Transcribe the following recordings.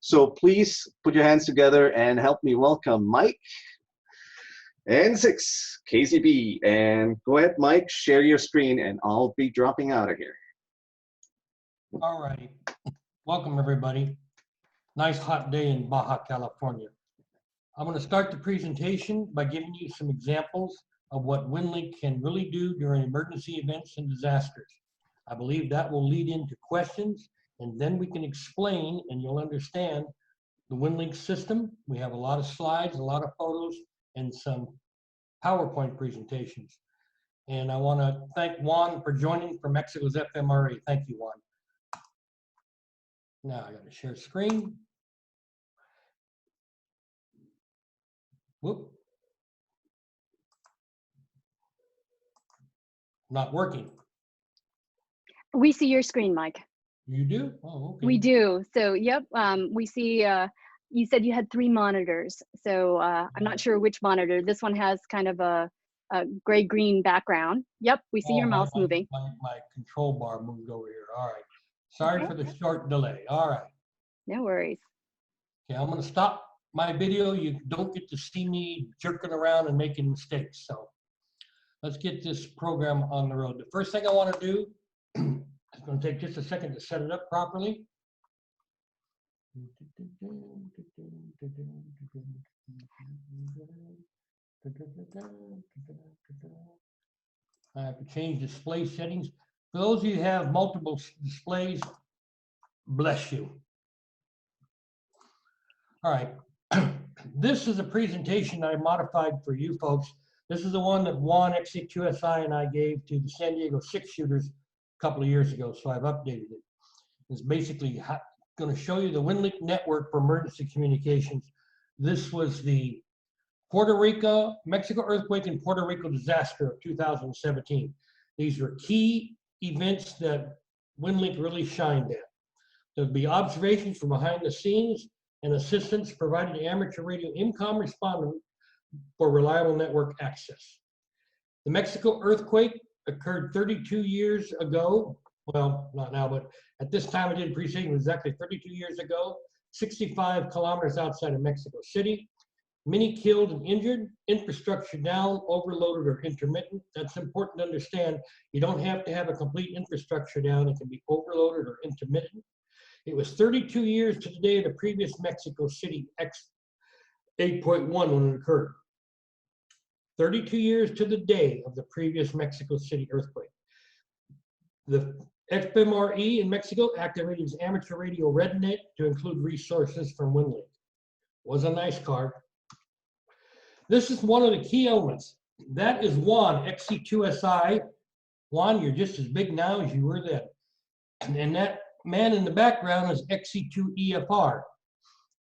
So please put your hands together and help me welcome Mike, N6KZB. And go ahead, Mike, share your screen and I'll be dropping out of here. All righty. Welcome, everybody. Nice hot day in Baja, California. I'm going to start the presentation by giving you some examples of what Winlink can really do during emergency events and disasters. I believe that will lead into questions, and then we can explain and you'll understand the Winlink system. We have a lot of slides, a lot of photos, and some PowerPoint presentations. And I want to thank Juan for joining from Mexico's FMRA. Thank you, Juan. Now I got to share screen. Whoop. Not working. We see your screen, Mike. You do? Oh, okay. We do. So, yep, we see, you said you had 3 monitors. So I'm not sure which monitor. This one has kind of a gray-green background. Yep, we see your mouse moving. My control bar moved over here. All right. Sorry for the short delay. All right. No worries. Okay, I'm going to stop my video. You don't get to see me jerking around and making mistakes. So let's get this program on the road. The first thing I want to do, it's going to take just a second to set it up properly. I have to change display settings. For those of you who have multiple displays, bless you. All right. This is a presentation I modified for you folks. This is the one that Juan XE2 and I gave to the San Diego 6 shooters a couple of years ago, so I've updated it. It's basically going to show you the Winlink network for emergency communications. This was the Mexico earthquake and Puerto Rico disaster of 2017. These were key events that Winlink really shined at. There'll be observations from behind the scenes and assistance provided to amateur radio IMCOM responders for reliable network access. The Mexico earthquake occurred 32 years ago. Well, not now, but at this time I did a presentation exactly 32 years ago, 65 kilometers outside of Mexico City. Many killed and injured, infrastructure down, overloaded or intermittent. That's important to understand. You don't have to have a complete infrastructure down. It can be overloaded or intermittent. It was 32 years to the day of the previous Mexico City X8.1 when it occurred. 32 years to the day of the previous Mexico City earthquake. The FMRE in Mexico activated its amateur radio RedNet to include resources from Winlink. Was a nice card. This is one of the key elements. That is Juan, XE2. Juan, you're just as big now as you were then. And that man in the background is XE2EFR.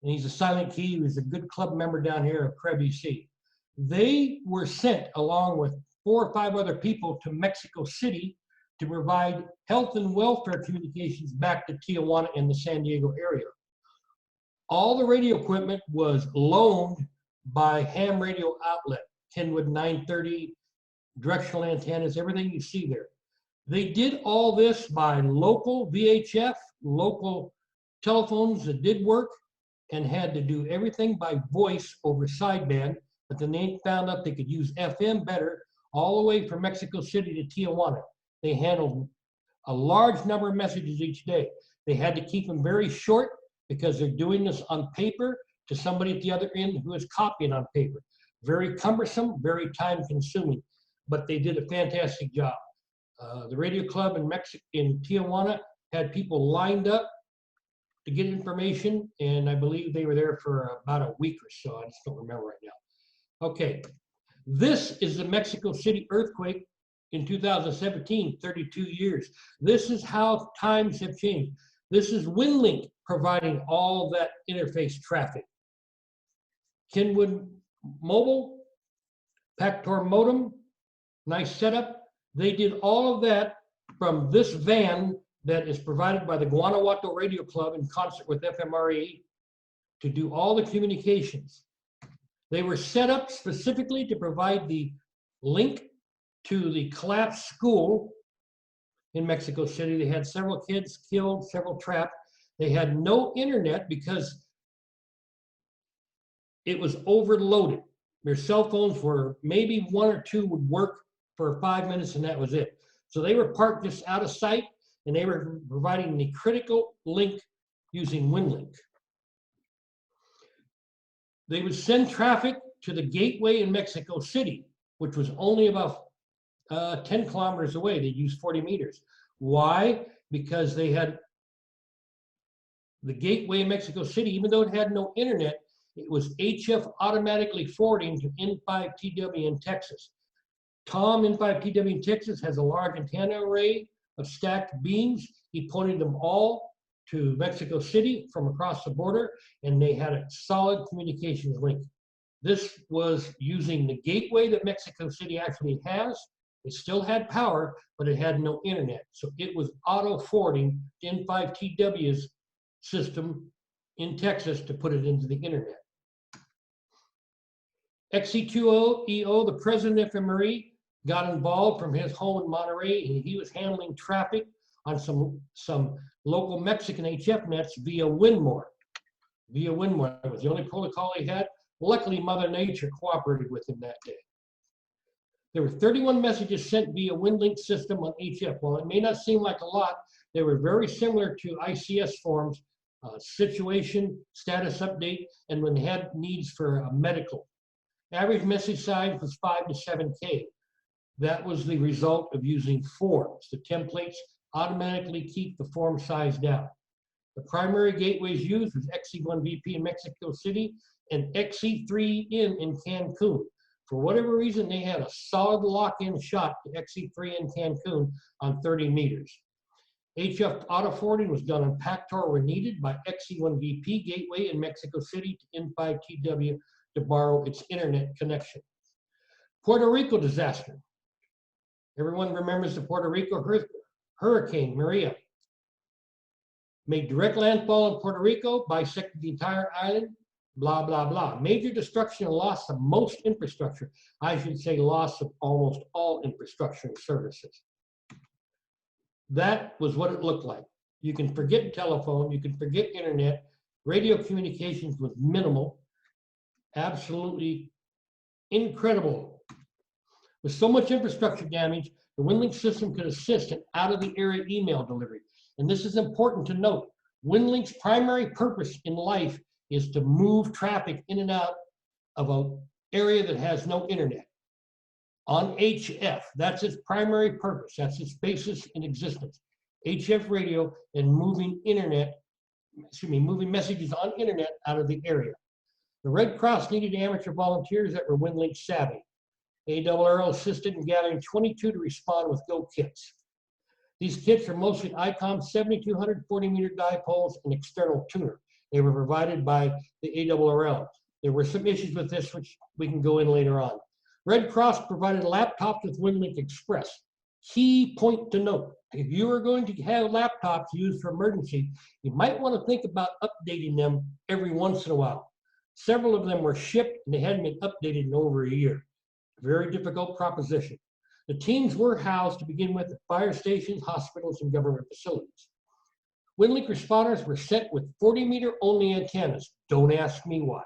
And he's a silent key. He was a good club member down here of Krebs EC. They were sent along with 4 or 5 other people to Mexico City to provide health and welfare communications back to Tijuana and the San Diego area. All the radio equipment was loaned by ham radio outlet, Kenwood 930, directional antennas, everything you see there. They did all this by local VHF, local telephones that did work, and had to do everything by voice over sideband, but then they found out they could use FM better all the way from Mexico City to Tijuana. They handled a large number of messages each day. They had to keep them very short because they're doing this on paper to somebody at the other end who is copying on paper. Very cumbersome, very time consuming, but they did a fantastic job. The radio club in Tijuana had people lined up to get information, and I believe they were there for about a week or so. I just don't remember right now. Okay, this is the Mexico City earthquake in 2017, 32 years. This is how times have changed. This is Winlink providing all that interface traffic. Kenwood Mobile, Pactor modem, nice setup. They did all of that from this van that is provided by the Guanajuato Radio Club in concert with FMRE to do all the communications. They were set up specifically to provide the link to the collapsed school in Mexico City. They had several kids killed, several trapped. They had no internet because it was overloaded. Their cell phones were maybe one or two would work for 5 minutes and that was it. So they were parked just out of sight and they were providing the critical link using Winlink. They would send traffic to the gateway in Mexico City, which was only about 10 kilometers away. They used 40 meters. Why? Because they had the gateway in Mexico City, even though it had no internet, it was HF automatically forwarding to N5TW in Texas. Tom, N5TW in Texas, has a large antenna array of stacked beams. He pointed them all to Mexico City from across the border, and they had a solid communications link. This was using the gateway that Mexico City actually has. It still had power, but it had no internet. So it was auto forwarding to N5TW's system in Texas to put it into the internet. XE2 the president of FMRE, got involved from his home in Monterey, and he was handling traffic on some local Mexican HF nets via Winmore. That was the only protocol he had. Luckily, Mother Nature cooperated with him that day. There were 31 messages sent via Winlink system on HF. While it may not seem like a lot, they were very similar to ICS forms, situation, status update, and when they had needs for medical. Average message size was 5 to 7K. That was the result of using forms. The templates automatically keep the form size down. The primary gateways used was XE1VP in Mexico City and XE3 in Cancun. For whatever reason, they had a solid lock-in shot to XE3 in Cancun on 30 meters. HF auto forwarding was done on PACTOR where needed by XE1VP gateway in Mexico City to N5TW to borrow its internet connection. Puerto Rico disaster. Everyone remembers the Puerto Rico Hurricane Maria. Made direct landfall in Puerto Rico, bisected the entire island, blah, blah, blah. Major destruction and loss of most infrastructure. I should say loss of almost all infrastructure and services. That was what it looked like. You can forget telephone, you can forget internet, radio communications was minimal, absolutely incredible. With so much infrastructure damage, the Winlink system could assist in out-of-the-area email delivery. And this is important to note. Winlink's primary purpose in life is to move traffic in and out of an area that has no internet. On HF, that's its primary purpose. That's its basis in existence. HF radio and moving moving messages on internet out of the area. The Red Cross needed amateur volunteers that were Winlink savvy. ARRL assisted in gathering 22 to respond with Go kits. These kits are mostly ICOM 7200 40-meter dipoles and external tuner. They were provided by the ARRL. There were some issues with this, which we can go in later on. Red Cross provided laptops with Winlink Express. Key point to note, if you are going to have laptops used for emergency, you might want to think about updating them every once in a while. Several of them were shipped and they hadn't been updated in over a year. Very difficult proposition. The teams were housed to begin with at fire stations, hospitals, and government facilities. Winlink responders were sent with 40-meter only antennas. Don't ask me why.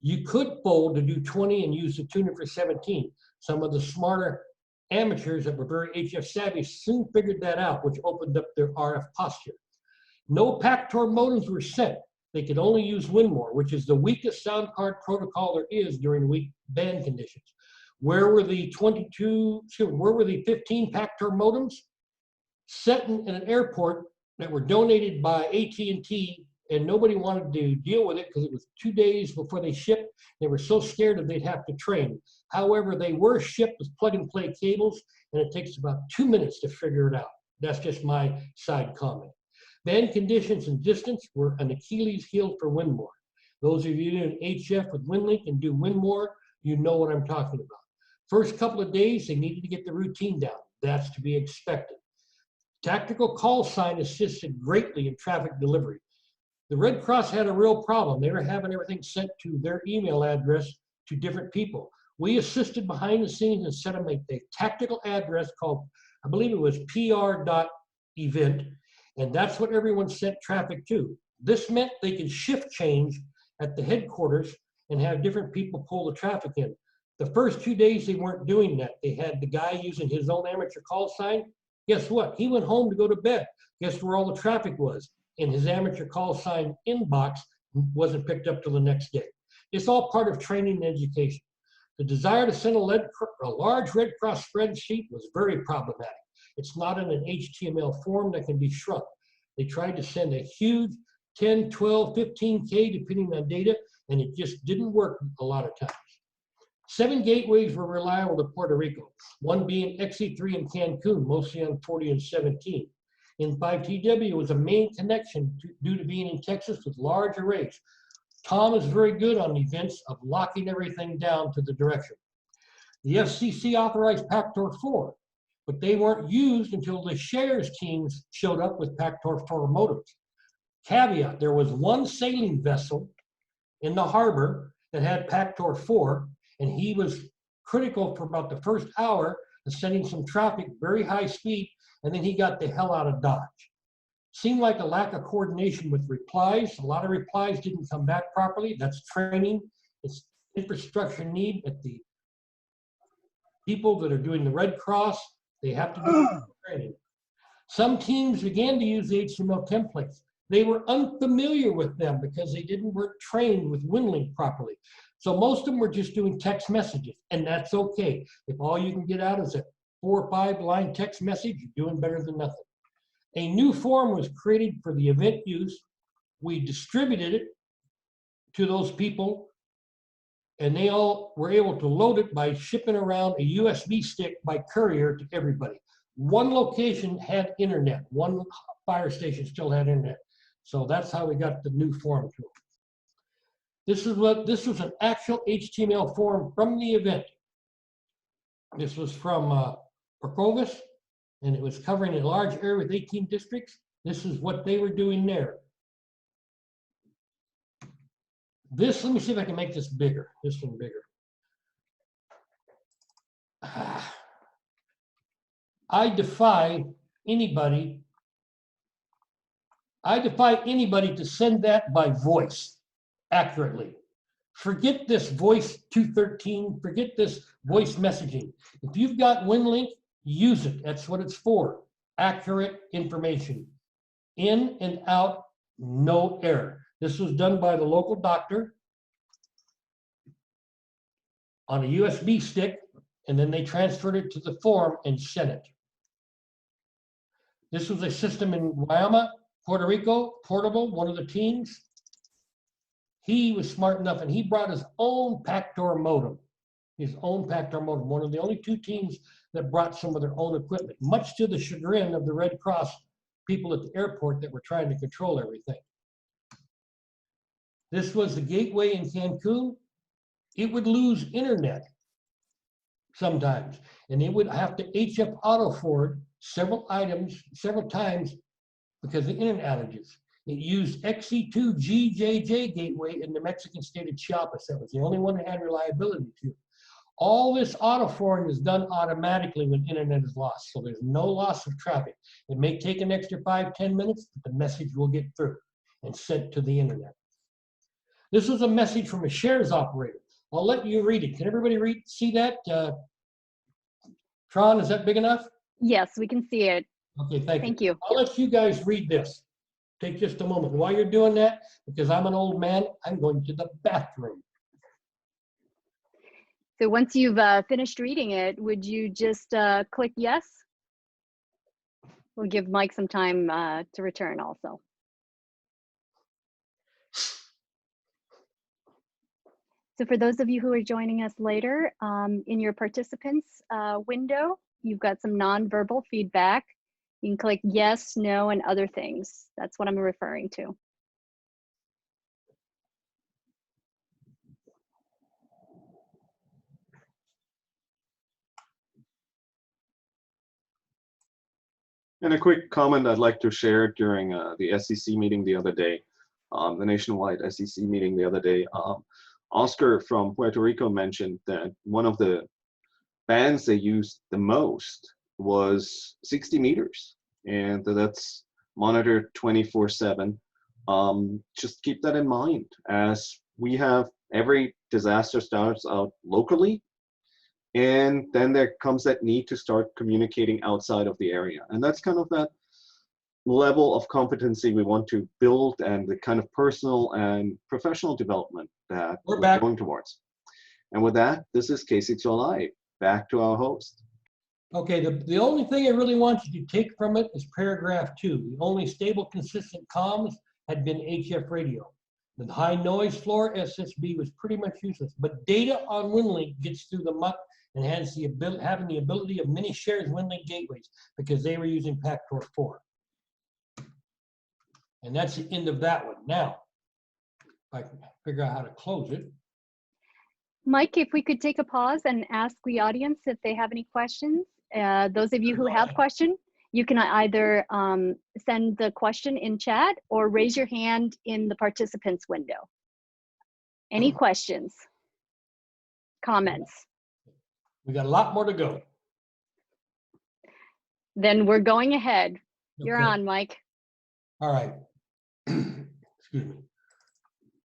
You could fold to do 20 and use the tuner for 17. Some of the smarter amateurs that were very HF savvy soon figured that out, which opened up their RF posture. No PACTOR modems were sent. They could only use Winmore, which is the weakest sound card protocol there is during weak band conditions. Where were the 15 PACTOR modems? Set in an airport that were donated by AT&T, and nobody wanted to deal with it because it was 2 days before they shipped. They were so scared that they'd have to train. However, they were shipped with plug-and-play cables, and it takes about 2 minutes to figure it out. That's just my side comment. Band conditions and distance were an Achilles heel for Winmore. Those of you in HF with Winlink and do Winmore, you know what I'm talking about. First couple of days, they needed to get the routine down. That's to be expected. Tactical call sign assisted greatly in traffic delivery. The Red Cross had a real problem. They were having everything sent to their email address to different people. We assisted behind the scenes and set them a tactical address called, I believe it was pr.event, and that's what everyone sent traffic to. This meant they could shift change at the headquarters and have different people pull the traffic in. The first 2 days they weren't doing that. They had the guy using his own amateur call sign. Guess what? He went home to go to bed. Guess where all the traffic was? In his amateur call sign inbox. Wasn't picked up till the next day. It's all part of training and education. The desire to send a large Red Cross spreadsheet was very problematic. It's not in an HTML form that can be shrunk. They tried to send a huge 10, 12, 15K depending on data, and it just didn't work a lot of times. 7 gateways were reliable to Puerto Rico, one being XE3 in Cancun, mostly on 40 and 17. N5TW was a main connection due to being in Texas with large arrays. Tom is very good on events of locking everything down to the direction. The FCC authorized Pactor 4, but they weren't used until the shares teams showed up with Pactor 4 modems. Caveat, there was one sailing vessel in the harbor that had Pactor 4, and he was critical for about the first hour of sending some traffic very high speed, and then he got the hell out of Dodge. Seemed like a lack of coordination with replies. A lot of replies didn't come back properly. That's training. It's infrastructure need at the people that are doing the Red Cross. They have to do training. Some teams began to use the HTML templates. They were unfamiliar with them because they weren't trained with Winlink properly. So most of them were just doing text messages, and that's okay. If all you can get out is a 4 or 5 line text message, you're doing better than nothing. A new form was created for the event use. We distributed it to those people, and they all were able to load it by shipping around a USB stick by courier to everybody. One location had internet. One fire station still had internet. So that's how we got the new form tool. This was an actual HTML form from the event. This was from Procovis, and it was covering a large area with 18 districts. This is what they were doing there. This, let me see if I can make this bigger, this one bigger. I defy anybody to send that by voice accurately. Forget this voice 213, forget this voice messaging. If you've got Winlink, use it. That's what it's for. Accurate information. In and out, no error. This was done by the local doctor on a USB stick, and then they transferred it to the form and sent it. This was a system in Guayama, Puerto Rico, portable, one of the teams. He was smart enough, and he brought his own Pactor modem. His own Pactor modem, one of the only 2 teams that brought some of their own equipment, much to the chagrin of the Red Cross people at the airport that were trying to control everything. This was the gateway in Cancun. It would lose internet sometimes, and it would have to HF auto forward several times because of internet outages. It used XE2 GJJ gateway in the Mexican state of Chiapas. That was the only one that had reliability to it. All this auto forwarding is done automatically when internet is lost, so there's no loss of traffic. It may take an extra 5-10 minutes, but the message will get through and sent to the internet. This was a message from a shares operator. I'll let you read it. Can everybody see that? Tron, is that big enough? Yes, we can see it. Okay, thank you. Thank you. I'll let you guys read this. Take just a moment. While you're doing that, because I'm an old man, I'm going to the bathroom. So once you've finished reading it, would you just click yes? We'll give Mike some time to return also. So for those of you who are joining us later, in your participants window, you've got some nonverbal feedback. You can click yes, no, and other things. That's what I'm referring to. And a quick comment I'd like to share during the SEC meeting the other day, the nationwide SEC meeting the other day. Oscar from Puerto Rico mentioned that one of the bands they used the most was 60 meters, and that's monitored 24/7. Just keep that in mind as we have every disaster starts out locally, and then there comes that need to start communicating outside of the area. And that's kind of that level of competency we want to build, and the kind of personal and professional development that we're going towards. And with that, this is KC2 Live. Back to our host. Okay, the only thing I really want you to take from it is paragraph 2. The only stable, consistent comms had been HF radio. The high noise floor SSB was pretty much useless, but data on Winlink gets through the muck and has having the ability of many shared Winlink gateways because they were using Pactor 4. And that's the end of that one. Now, if I can figure out how to close it. Mike, if we could take a pause and ask the audience if they have any questions. Those of you who have questions, you can either send the question in chat or raise your hand in the participants window. Any questions? Comments? We got a lot more to go. Then we're going ahead. You're Okay. on, Mike. All right. Excuse me.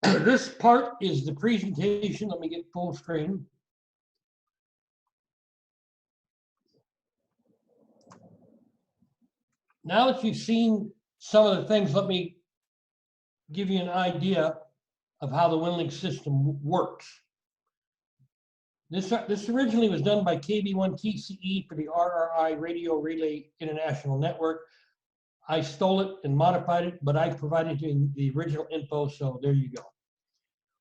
This part is the presentation. Let me get full screen. Now that you've seen some of the things, let me give you an idea of how the Winlink system works. This originally was done by KB1 TCE for the RRI Radio Relay International Network. I stole it and modified it, but I provided you the original info, so there you go.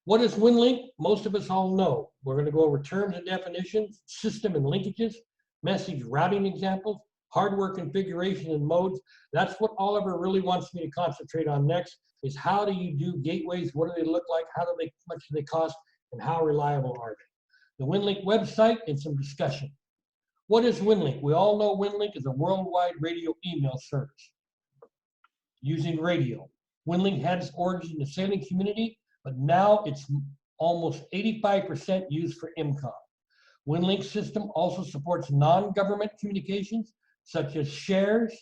What is Winlink? Most of us all know. We're going to go over terms and definitions, system and linkages, message routing examples, hardware configuration and modes. That's what Oliver really wants me to concentrate on next, is how do you do gateways? What do they look like? How much do they cost? And how reliable are they? The Winlink website and some discussion. What is Winlink? We all know Winlink is a worldwide radio email service using radio. Winlink had its origins in the sailing community, but now it's almost 85% used for IMCOM. Winlink system also supports non-government communications, such as shares,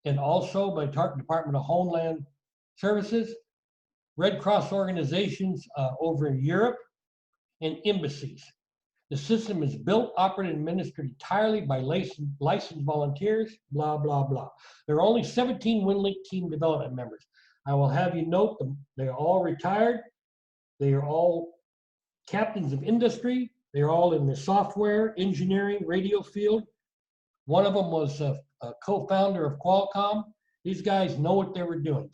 and also by Department of Homeland Services, Red Cross organizations over in Europe, and embassies. The system is built, operated, and administered entirely by licensed volunteers, blah, blah, blah. There are only 17 Winlink team development members. I will have you note them. They are all retired. They are all captains of industry. They're all in the software, engineering, radio field. One of them was a co-founder of Qualcomm. These guys know what they were doing.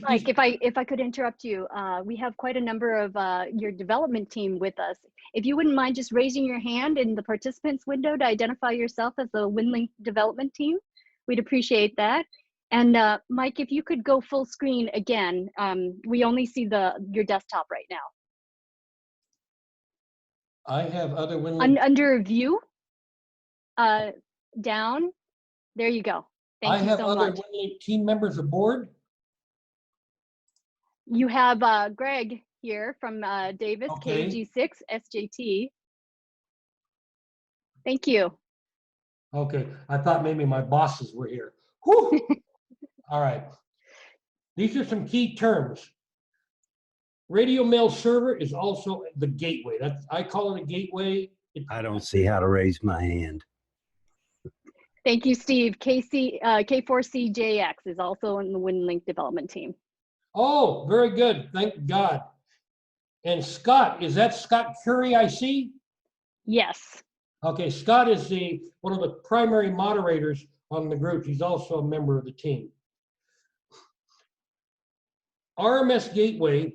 Mike, if I could interrupt you, we have quite a number of your development team with us. If you wouldn't mind just raising your hand in the participants window to identify yourself as the Winlink development team, we'd appreciate that. And Mike, if you could go full screen again, we only see your desktop right now. I have other Winlink. Under view, down, there you go. Thank you so much. I have other Winlink team members aboard. You have Greg here from Davis, okay. KG6 SJT. Thank you. Okay, I thought maybe my bosses were here. Whew. All right. These are some key terms. Radio mail server is also the gateway. I call it a gateway. I don't see how to raise my hand. Thank you, Steve. K4CJX is also in the Winlink development team. Oh, very good. Thank God. And Scott, is that Scott Curry I see? Yes. Okay, Scott is one of the primary moderators on the group. He's also a member of the team. RMS Gateway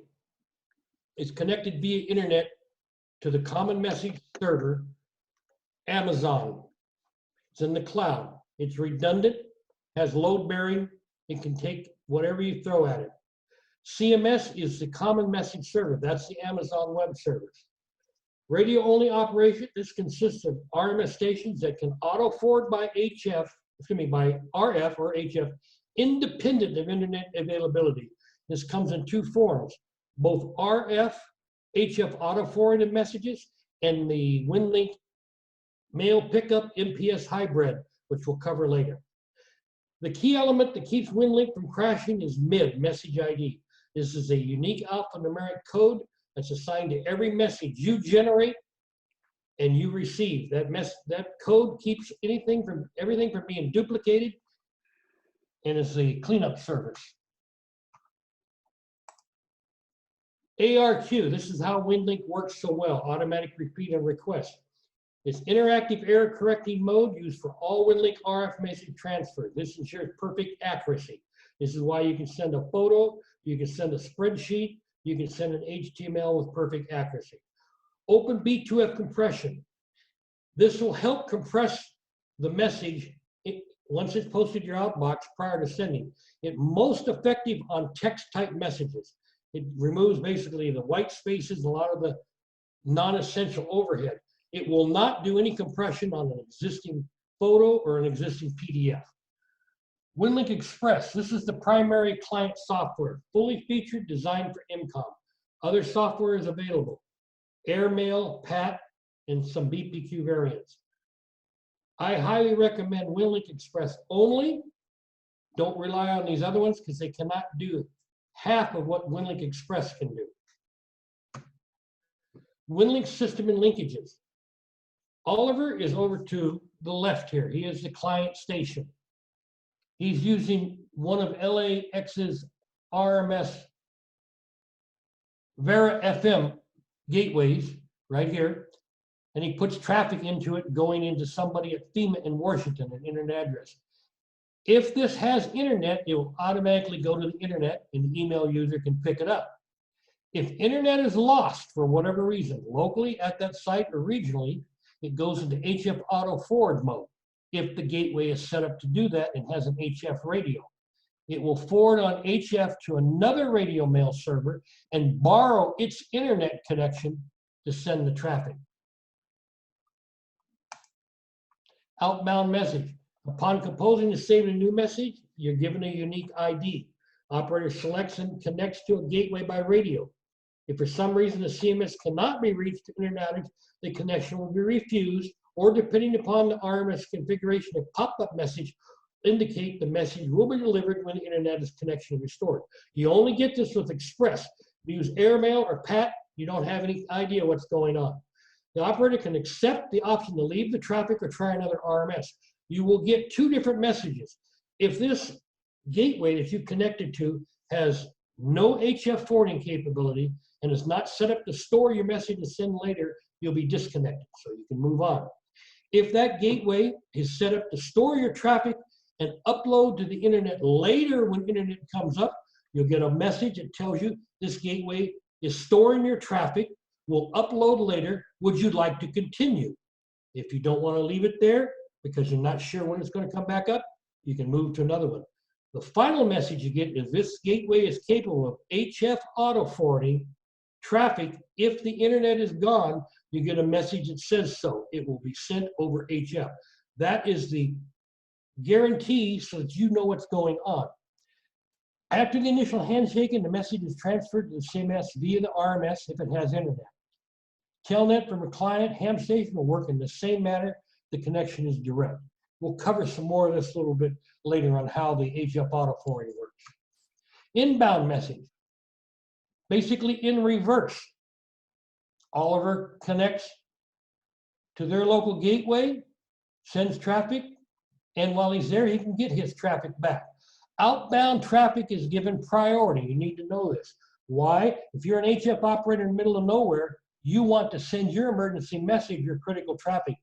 is connected via internet to the common message server, Amazon. It's in the cloud. It's redundant, has load bearing, it can take whatever you throw at it. CMS is the common message server. That's the Amazon Web Service. Radio only operation. This consists of RMS stations that can auto forward by by RF or HF, independent of internet availability. This comes in two forms, both RF, HF auto forwarded messages, and the Winlink mail pickup MPS hybrid, which we'll cover later. The key element that keeps Winlink from crashing is MID, message ID. This is a unique alphanumeric code that's assigned to every message you generate and you receive. That code keeps everything from being duplicated, and is a cleanup service. ARQ, this is how Winlink works so well, automatic repeat and request. It's interactive error correcting mode used for all Winlink RF message transfers. This ensures perfect accuracy. This is why you can send a photo, you can send a spreadsheet, you can send an HTML with perfect accuracy. Open B2F compression. This will help compress the message once it's posted to your outbox prior to sending. It's most effective on text type messages. It removes basically the white spaces and a lot of the non-essential overhead. It will not do any compression on an existing photo or an existing PDF. Winlink Express, this is the primary client software, fully featured, designed for IMCOM. Other software is available, Airmail, PAT, and some BPQ variants. I highly recommend Winlink Express only. Don't rely on these other ones because they cannot do half of what Winlink Express can do. Winlink system and linkages. Oliver is over to the left here. He is the client station. He's using one of LAX's RMS Vera FM gateways right here, and he puts traffic into it going into somebody at FEMA in Washington, an internet address. If this has internet, it will automatically go to the internet and the email user can pick it up. If internet is lost for whatever reason, locally at that site or regionally, it goes into HF auto forward mode. If the gateway is set up to do that and has an HF radio, it will forward on HF to another radio mail server and borrow its internet connection to send the traffic. Outbound message. Upon composing and saving a new message, you're given a unique ID. Operator selects and connects to a gateway by radio. If for some reason the CMS cannot be reached to internet outage, the connection will be refused, or depending upon the RMS configuration, a pop-up message indicate the message will be delivered when the internet connection is restored. You only get this with Express. If you use Airmail or PAT, you don't have any idea what's going on. The operator can accept the option to leave the traffic or try another RMS. You will get two different messages. If this gateway that you connected to has no HF forwarding capability and is not set up to store your message to send later, you'll be disconnected, so you can move on. If that gateway is set up to store your traffic and upload to the internet later when internet comes up, you'll get a message that tells you this gateway is storing your traffic, will upload later, would you like to continue? If you don't want to leave it there because you're not sure when it's going to come back up, you can move to another one. The final message you get is this gateway is capable of HF auto forwarding traffic. If the internet is gone, you get a message that says so. It will be sent over HF. That is the guarantee so that you know what's going on. After the initial handshaking, the message is transferred to the CMS via the RMS if it has internet. Telnet from a client ham station will work in the same manner. The connection is direct. We'll cover some more of this a little bit later on how the HF auto forwarding works. Inbound message, basically in reverse. Oliver connects to their local gateway, sends traffic, and while he's there, he can get his traffic back. Outbound traffic is given priority. You need to know this. Why? If you're an HF operator in the middle of nowhere, you want to send your emergency message, your critical traffic.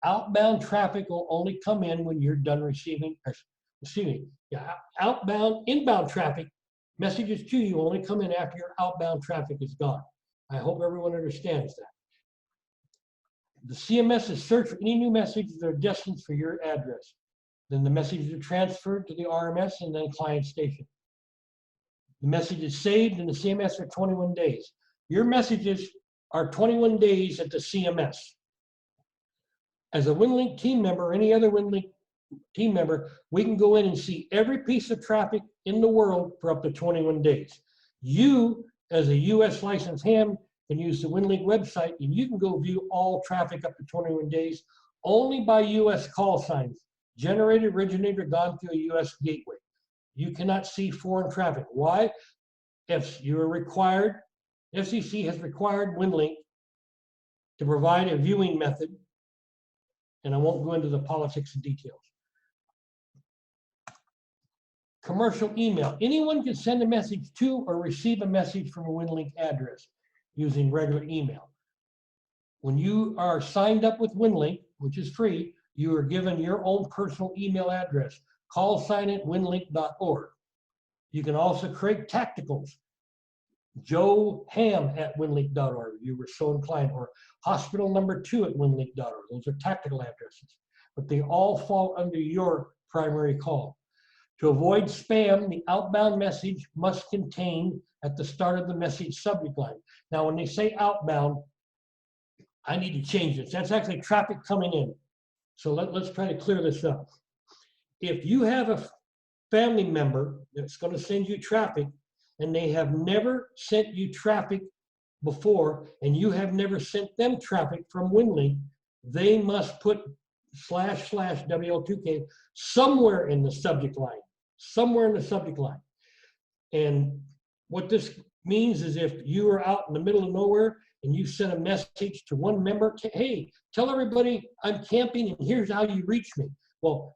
Outbound traffic will only come in when you're done receiving. Inbound traffic, messages to you only come in after your outbound traffic is gone. I hope everyone understands that. The CMS is searched for any new messages that are destined for your address. Then the messages are transferred to the RMS and then client station. The message is saved in the CMS for 21 days. Your messages are 21 days at the CMS. As a Winlink team member or any other Winlink team member, we can go in and see every piece of traffic in the world for up to 21 days. You, as a US licensed ham, can use the Winlink website and you can go view all traffic up to 21 days only by US call signs, generated, originated, or gone through a US gateway. You cannot see foreign traffic. Why? If you are required FCC has required Winlink to provide a viewing method, and I won't go into the politics and details. Commercial email. Anyone can send a message to or receive a message from a Winlink address using regular email. When you are signed up with Winlink, which is free, you are given your own personal email address. Call sign it winlink.org. You can also create tacticals. joeham@winlink.org, you were so inclined, or hospital number 2 at winlink.org. Those are tactical addresses, but they all fall under your primary call. To avoid spam, the outbound message must contain at the start of the message subject line. Now, when they say outbound, I need to change this. That's actually traffic coming in. So let's try to clear this up. If you have a family member that's going to send you traffic and they have never sent you traffic before and you have never sent them traffic from Winlink, they must put / WL2K somewhere in the subject line. Somewhere in the subject line. And what this means is if you are out in the middle of nowhere and you send a message to one member, hey, tell everybody I'm camping and here's how you reach me. Well,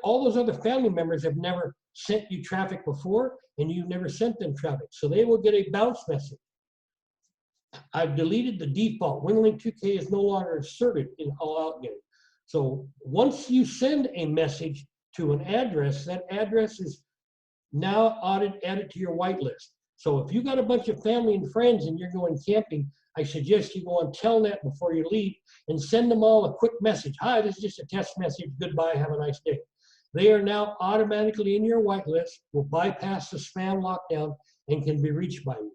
all those other family members have never sent you traffic before and you've never sent them traffic. So they will get a bounce message. I've deleted the default. Winlink 2K is no longer inserted in all outgoing. So once you send a message to an address, that address is now added to your whitelist. So if you got a bunch of family and friends and you're going camping, I suggest you go on Telnet before you leave and send them all a quick message. Hi, this is just a test message. Goodbye, have a nice day. They are now automatically in your whitelist, will bypass the spam lockdown and can be reached by you.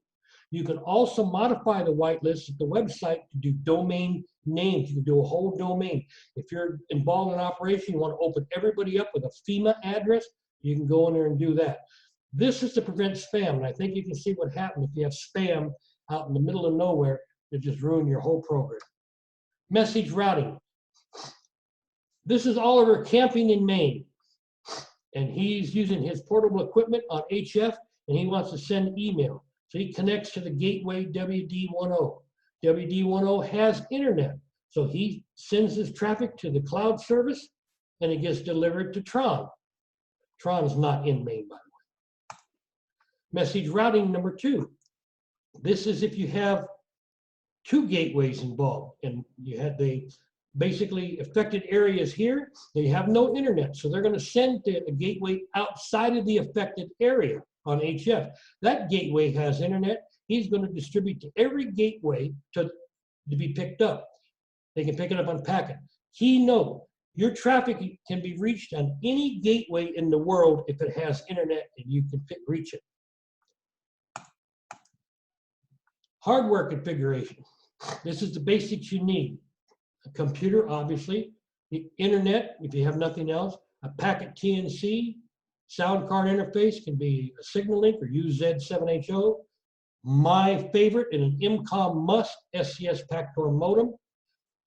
You can also modify the whitelist at the website to do domain names. You can do a whole domain. If you're involved in an operation, you want to open everybody up with a FEMA address, you can go in there and do that. This is to prevent spam, and I think you can see what happens if you have spam out in the middle of nowhere to just ruin your whole program. Message routing. This is Oliver camping in Maine, and he's using his portable equipment on HF, and he wants to send email. So he connects to the gateway WD10. WD10 has internet. So he sends his traffic to the cloud service and it gets delivered to Tron. Tron is not in Maine, by the way. Message routing number 2. This is if you have 2 gateways involved and you had the basically affected areas here, they have no internet. So they're going to send to a gateway outside of the affected area on HF. That gateway has internet. He's going to distribute to every gateway to be picked up. They can pick it up on packet. He knows your traffic can be reached on any gateway in the world if it has internet and you can reach it. Hardware configuration. This is the basics you need. A computer, obviously, the internet, if you have nothing else, a packet TNC, sound card interface can be a Signal Link or UZ7HO. My favorite and an IMCOM must, SCS Pactor modem.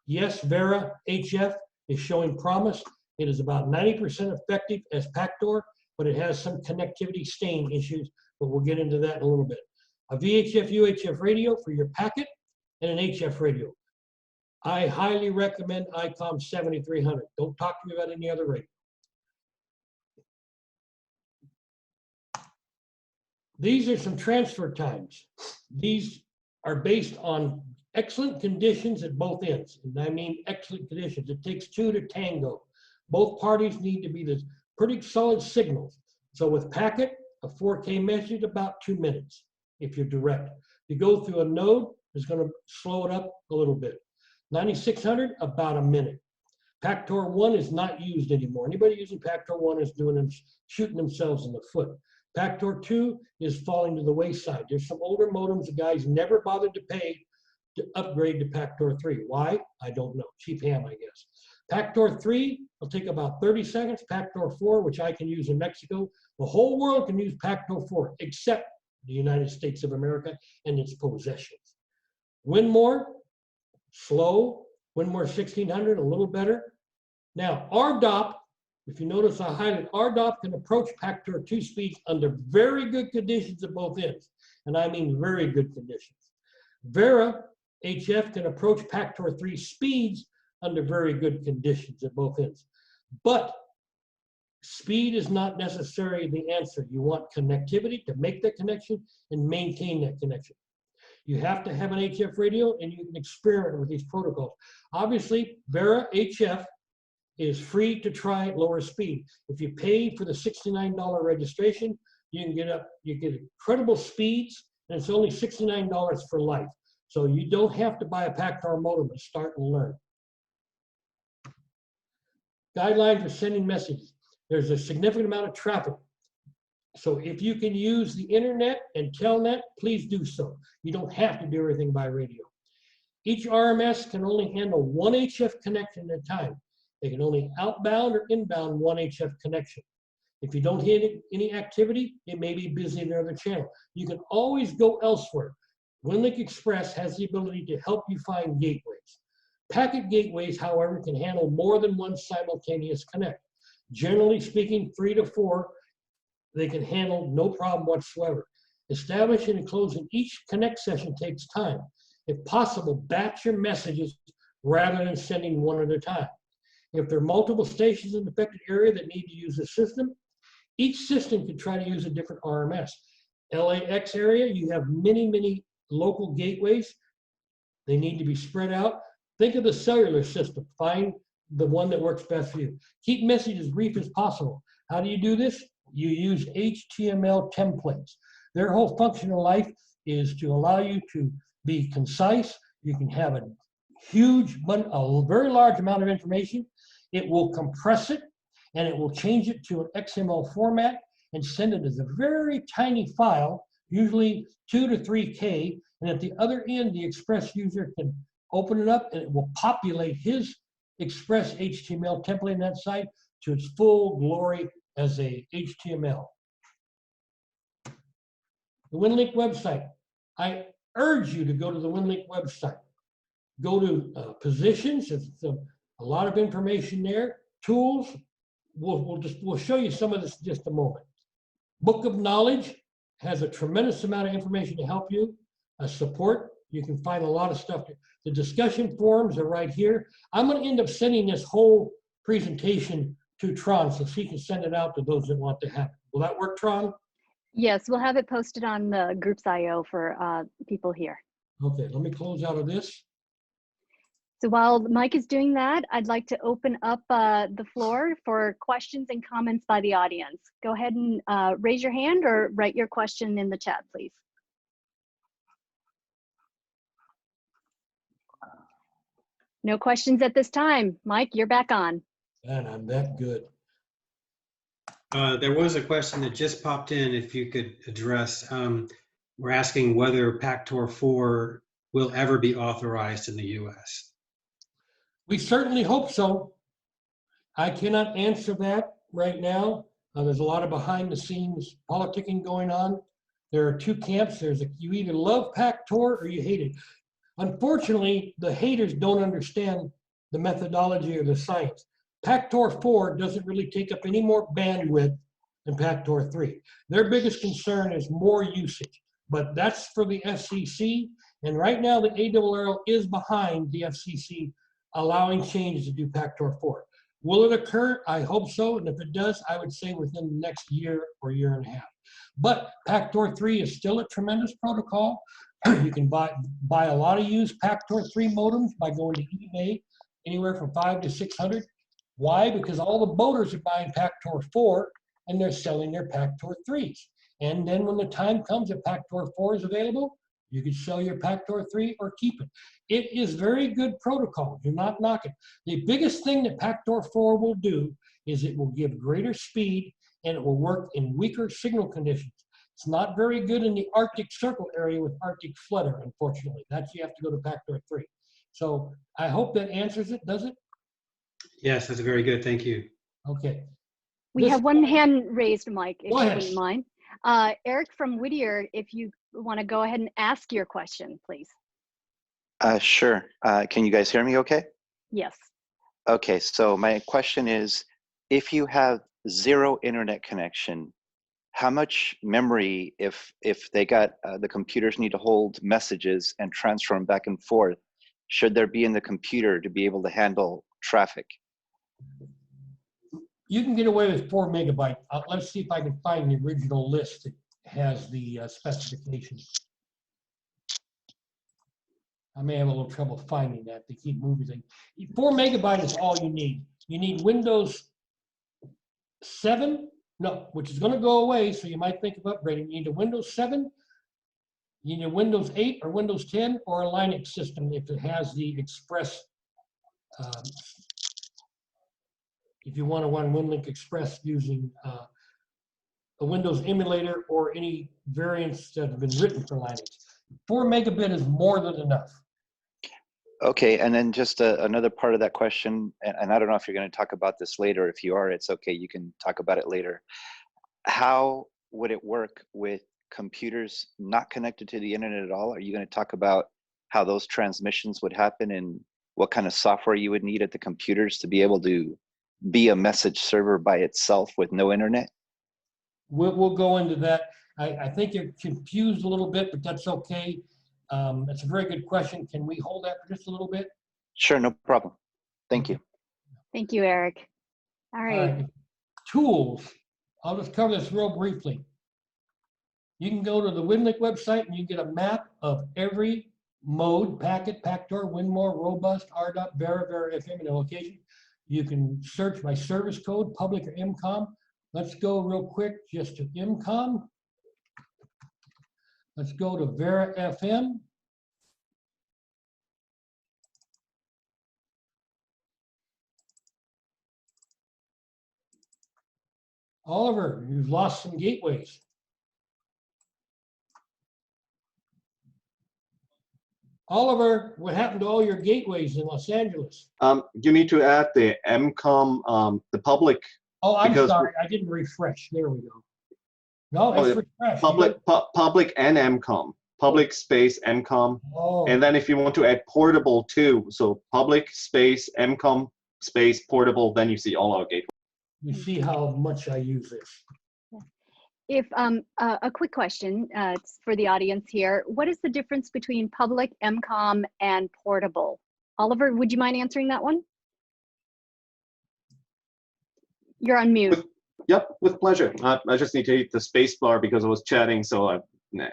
Yes, Vera HF is showing promise. It is about 90% effective as Pactor, but it has some connectivity stain issues, but we'll get into that in a little bit. A VHF UHF radio for your packet and an HF radio. I highly recommend ICOM 7300. Don't talk to me about any other radio. These are some transfer times. These are based on excellent conditions at both ends. And I mean excellent conditions. It takes 2 to tango. Both parties need to be the pretty solid signals. So with packet, a 4K message about 2 minutes if you're direct. You go through a node, it's going to slow it up a little bit. 9600, about a minute. Pactor 1 is not used anymore. Anybody using Pactor 1 is shooting themselves in the foot. Pactor 2 is falling to the wayside. There's some older modems the guys never bothered to pay to upgrade to Pactor 3. Why? I don't know. Cheap ham, I guess. Pactor 3 will take about 30 seconds. Pactor 4, which I can use in Mexico. The whole world can use Pactor 4, except the United States of America and its possessions. Winmore, slow. Winmore 1600, a little better. Now, RDOP, if you notice I highlighted, RDOP can approach Pactor 2 speeds under very good conditions at both ends. And I mean very good conditions. Vera HF can approach Pactor 3 speeds under very good conditions at both ends. But speed is not necessarily the answer. You want connectivity to make that connection and maintain that connection. You have to have an HF radio, and you can experiment with these protocols. Obviously, Vera HF is free to try at lower speed. If you pay for the $69 registration, you get incredible speeds, and it's only $69 for life. So you don't have to buy a Pactor modem to start and learn. Guidelines for sending messages. There's a significant amount of traffic. So if you can use the internet and telnet, please do so. You don't have to do everything by radio. Each RMS can only handle one HF connection at a time. They can only outbound or inbound one HF connection. If you don't hit any activity, it may be busy in another channel. You can always go elsewhere. Winlink Express has the ability to help you find gateways. Packet gateways, however, can handle more than one simultaneous connect. Generally speaking, 3 to 4, they can handle no problem whatsoever. Establishing and closing each connect session takes time. If possible, batch your messages rather than sending one at a time. If there are multiple stations in the affected area that need to use the system, each system can try to use a different RMS. LAX area, you have many, many local gateways. They need to be spread out. Think of the cellular system. Find the one that works best for you. Keep messages brief as possible. How do you do this? You use HTML templates. Their whole function in life is to allow you to be concise. You can have a very large amount of information. It will compress it, and it will change it to an XML format and send it as a very tiny file, usually 2 to 3K. And at the other end, the Express user can open it up, and it will populate his Express HTML template on that site to its full glory as a HTML. The Winlink website. I urge you to go to the Winlink website. Go to positions. There's a lot of information there. Tools. We'll show you some of this in just a moment. Book of Knowledge has a tremendous amount of information to help you. Support. You can find a lot of stuff. The discussion forums are right here. I'm going to end up sending this whole presentation to Tron so she can send it out to those that want to have it. Will that work, Tron? Yes, we'll have it posted on the groups IO for people here. Okay, let me close out of this. So while Mike is doing that, I'd like to open up the floor for questions and comments by the audience. Go ahead and raise your hand or write your question in the chat, please. No questions at this time. Mike, you're back on. And I'm that good. There was a question that just popped in, if you could address. We're asking whether Pactor 4 will ever be authorized in the US. We certainly hope so. I cannot answer that right now. There's a lot of behind the scenes politicking going on. There are two camps. You either love Pactor or you hate it. Unfortunately, the haters don't understand the methodology or the science. Pactor 4 doesn't really take up any more bandwidth than Pactor 3. Their biggest concern is more usage, but that's for the FCC. And right now, the ARRL is behind the FCC allowing changes to do Pactor 4. Will it occur? I hope so. And if it does, I would say within the next year or year and a half. But Pactor 3 is still a tremendous protocol. You can buy a lot of used Pactor 3 modems by going to eBay, anywhere from $500 to $600. Why? Because all the boaters are buying Pactor 4 and they're selling their Pactor 3s. And then when the time comes that Pactor 4 is available, you can sell your Pactor 3 or keep it. It is very good protocol. Do not knock it. The biggest thing that Pactor 4 will do is it will give greater speed and it will work in weaker signal conditions. It's not very good in the Arctic Circle area with Arctic flutter, unfortunately. That's you have to go to Pactor 3. So I hope that answers it, does it? Yes, that's very good. Thank you. Okay. We have one hand raised, Mike, if you ahead. wouldn't mind. Eric from Whittier, if you want to go ahead and ask your question, please. Sure. Can you guys hear me okay? Yes. Okay, so my question is, if you have 0 internet connection, how much memory, if they got the computers need to hold messages and transfer them back and forth, should there be in the computer to be able to handle traffic? You can get away with 4 megabyte. Let's see if I can find the original list that has the specifications. I may have a little trouble finding that. They keep moving things. 4 megabyte is all you need. You need Windows 7, no, which is going to go away, so you might think of upgrading. You need a Windows 7, you need a Windows 8 or Windows 10, or a Linux system if it has the Express. If you want to run Winlink Express using a Windows emulator or any variants that have been written for Linux. 4 megabit is more than enough. Okay, and then just another part of that question, and I don't know if you're going to talk about this later. If you are, it's okay. You can talk about it later. How would it work with computers not connected to the internet at all? Are you going to talk about how those transmissions would happen and what kind of software you would need at the computers to be able to be a message server by itself with no internet? We'll go into that. I think you're confused a little bit, but that's okay. That's a very good question. Can we hold that for just a little bit? Sure, no problem. Thank you. Thank you, Eric. All right. Tools. I'll just cover this real briefly. You can go to the Winlink website and you get a map of every mode: packet, Pactor, Winmore, Robust, RDOT, Vera, FM, and location. You can search by service code, public or MCOM. Let's go real quick just to MCOM. Let's go to Vera FM. Oliver, you've lost some gateways. Oliver, what happened to all your gateways in Los Angeles? You need to add the MCOM, the public. Oh, I'm because sorry, I didn't refresh. There we go. No, it's refreshed. Public and MCOM. Public space MCOM. Oh, And then if you want to add portable too, so public space MCOM space portable, then you see all our gateways. you see how much I use this. If a quick question it's for the audience here, what is the difference between public, MCOM, and portable? Oliver, would you mind answering that one? You're on mute. Yep, with pleasure. I just need to hit the space bar because I was chatting, so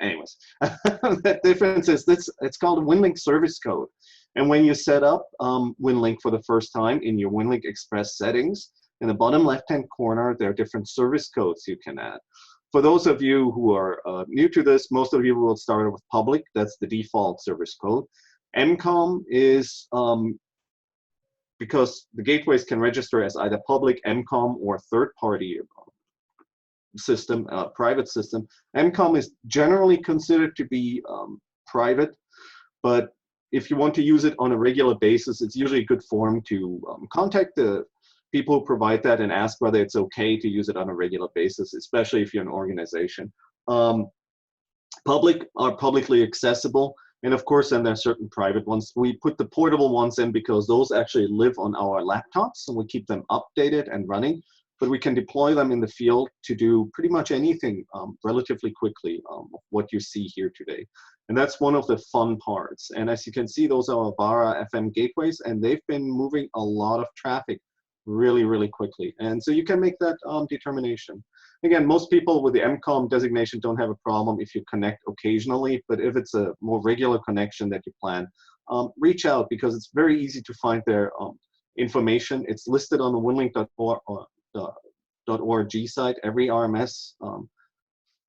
anyways. The difference is this: it's called a Winlink service code. And when you set up Winlink for the first time in your Winlink Express settings, in the bottom left-hand corner, there are different service codes you can add. For those of you who are new to this, most of you will start with public. That's the default service code. MCOM is because the gateways can register as either public, MCOM, or third-party system, private system. MCOM is generally considered to be private, but if you want to use it on a regular basis, it's usually a good form to contact the people who provide that and ask whether it's okay to use it on a regular basis, especially if you're an organization. Public are publicly accessible, and of course, then there are certain private ones. We put the portable ones in because those actually live on our laptops, and we keep them updated and running, but we can deploy them in the field to do pretty much anything relatively quickly, what you see here today. And that's one of the fun parts. And as you can see, those are Avara FM gateways, and they've been moving a lot of traffic really, really quickly. And so you can make that determination. Again, most people with the MCOM designation don't have a problem if you connect occasionally, but if it's a more regular connection that you plan, reach out because it's very easy to find their information. It's listed on the winlink.org site. Every RMS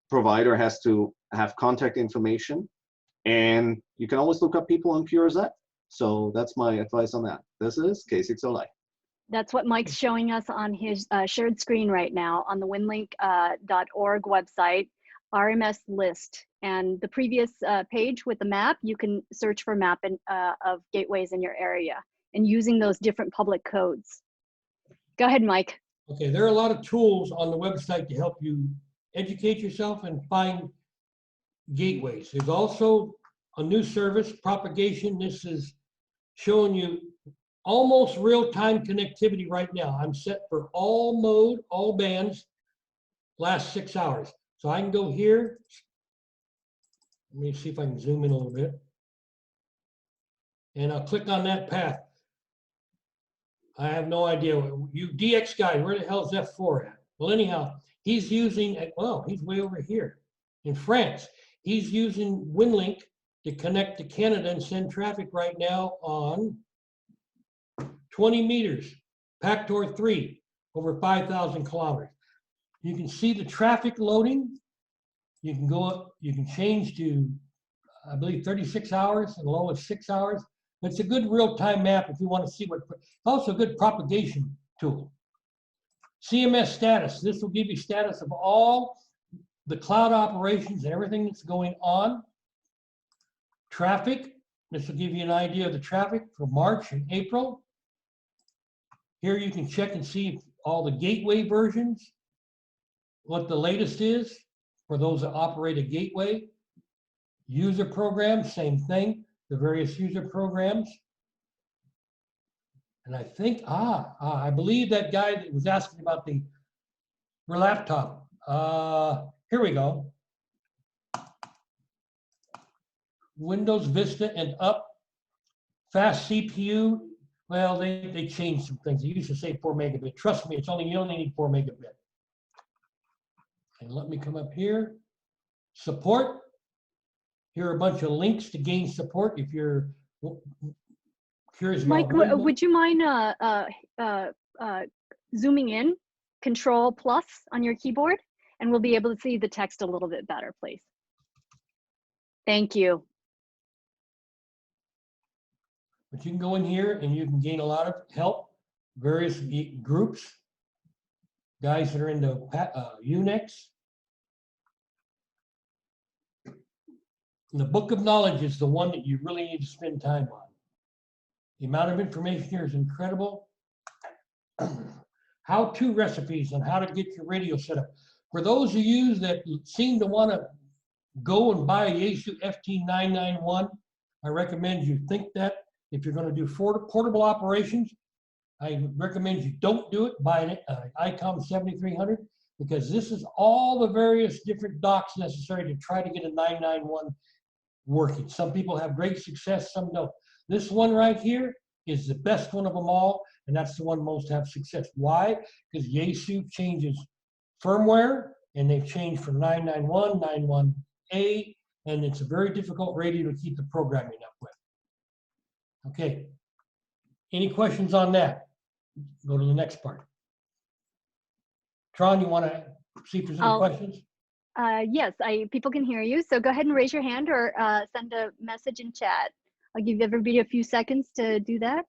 provider has to have contact information, and you can always look up people on PureZ. So that's my advice on that. This is K6OLI. That's what Mike's showing us on his shared screen right now on the winlink.org website, RMS list. And the previous page with the map, you can search for map of gateways in your area and using those different public codes. Go ahead, Mike. Okay, there are a lot of tools on the website to help you educate yourself and find gateways. There's also a new service, propagation. This is showing you almost real-time connectivity right now. I'm set for all mode, all bands, last 6 hours. So I can go here. Let me see if I can zoom in a little bit. And I'll click on that path. I have no idea. You DX guy, where the hell is F4 at? Well, anyhow, he's using, well, he's way over here in France. He's using Winlink to connect to Canada and send traffic right now on 20 meters, Pactor 3, over 5,000 kilometers. You can see the traffic loading. You can go up, you can change to, I believe, 36 hours and low as 6 hours. It's a good real-time map if you want to see what, also a good propagation tool. CMS status, this will give you status of all the cloud operations and everything that's going on. Traffic, this will give you an idea of the traffic for March and April. Here you can check and see all the gateway versions, what the latest is for those that operate a gateway. User programs, same thing, the various user programs. And I think, I believe that guy that was asking about the laptop. Here we go. Windows Vista and up. Fast CPU. Well, they changed some things. They used to say 4 megabit. Trust me, you only need 4 megabit. And let me come up here. Support. Here are a bunch of links to gain support if you're curious. Mike, would you mind zooming in, Control plus on your keyboard, and we'll be able to see the text a little bit better, please. Thank you. But you can go in here and you can gain a lot of help, various groups, guys that are into Unix. And the book of knowledge is the one that you really need to spend time on. The amount of information here is incredible. How-to recipes on how to get your radio set up. For those of you that seem to want to go and buy a Yaesu FT991, I recommend you think that. If you're going to do portable operations, I recommend you don't do it. Buy an ICOM 7300, because this is all the various different docks necessary to try to get a 991 working. Some people have great success, some don't. This one right here is the best one of them all, and that's the one most have success. Why? Because Yaesu changes firmware, and they've changed from 991, 91A, and it's a very difficult radio to keep the programming up with. Okay, any questions on that? Go to the next part. Tron, you want to see if there's any questions? Yes, people can hear you, so go ahead and raise your hand or send a message in chat. I'll give everybody a few seconds to do that.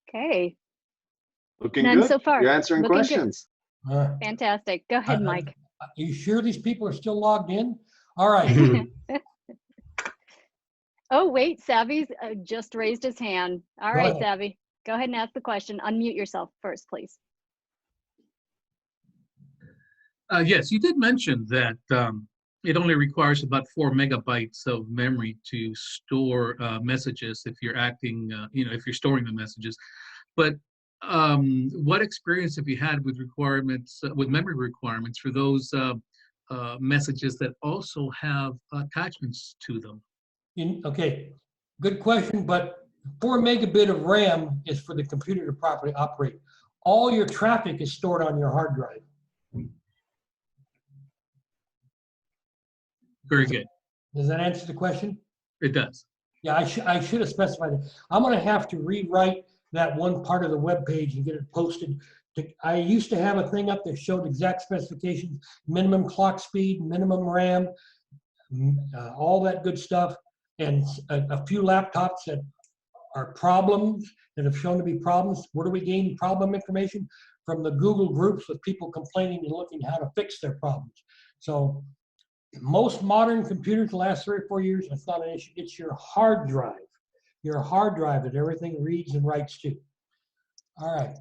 Okay. Looking None good. so far. You're answering Looking good. questions. Fantastic. Go ahead, Mike. Are you sure these people are still logged in? All right. Oh, wait, Savvy's just raised his hand. All Go right, ahead. Savvy, go ahead and ask the question. Unmute yourself first, please. Yes, you did mention that it only requires about 4 megabytes of memory to store messages if you're acting, if you're storing the messages. But what experience have you had with requirements, with memory requirements for those messages that also have attachments to them? Okay, good question, but 4 megabit of RAM is for the computer to properly operate. All your traffic is stored on your hard drive. Very good. Does that answer the question? It does. Yeah, I should have specified it. I'm going to have to rewrite that one part of the web page and get it posted. I used to have a thing up that showed exact specifications, minimum clock speed, minimum RAM, all that good stuff, and a few laptops that are problems, that have shown to be problems. Where do we gain problem information? From the Google groups with people complaining and looking how to fix their problems. So most modern computers, the last 3 or 4 years, it's not an issue. It's your hard drive. Your hard drive that everything reads and writes to. All right.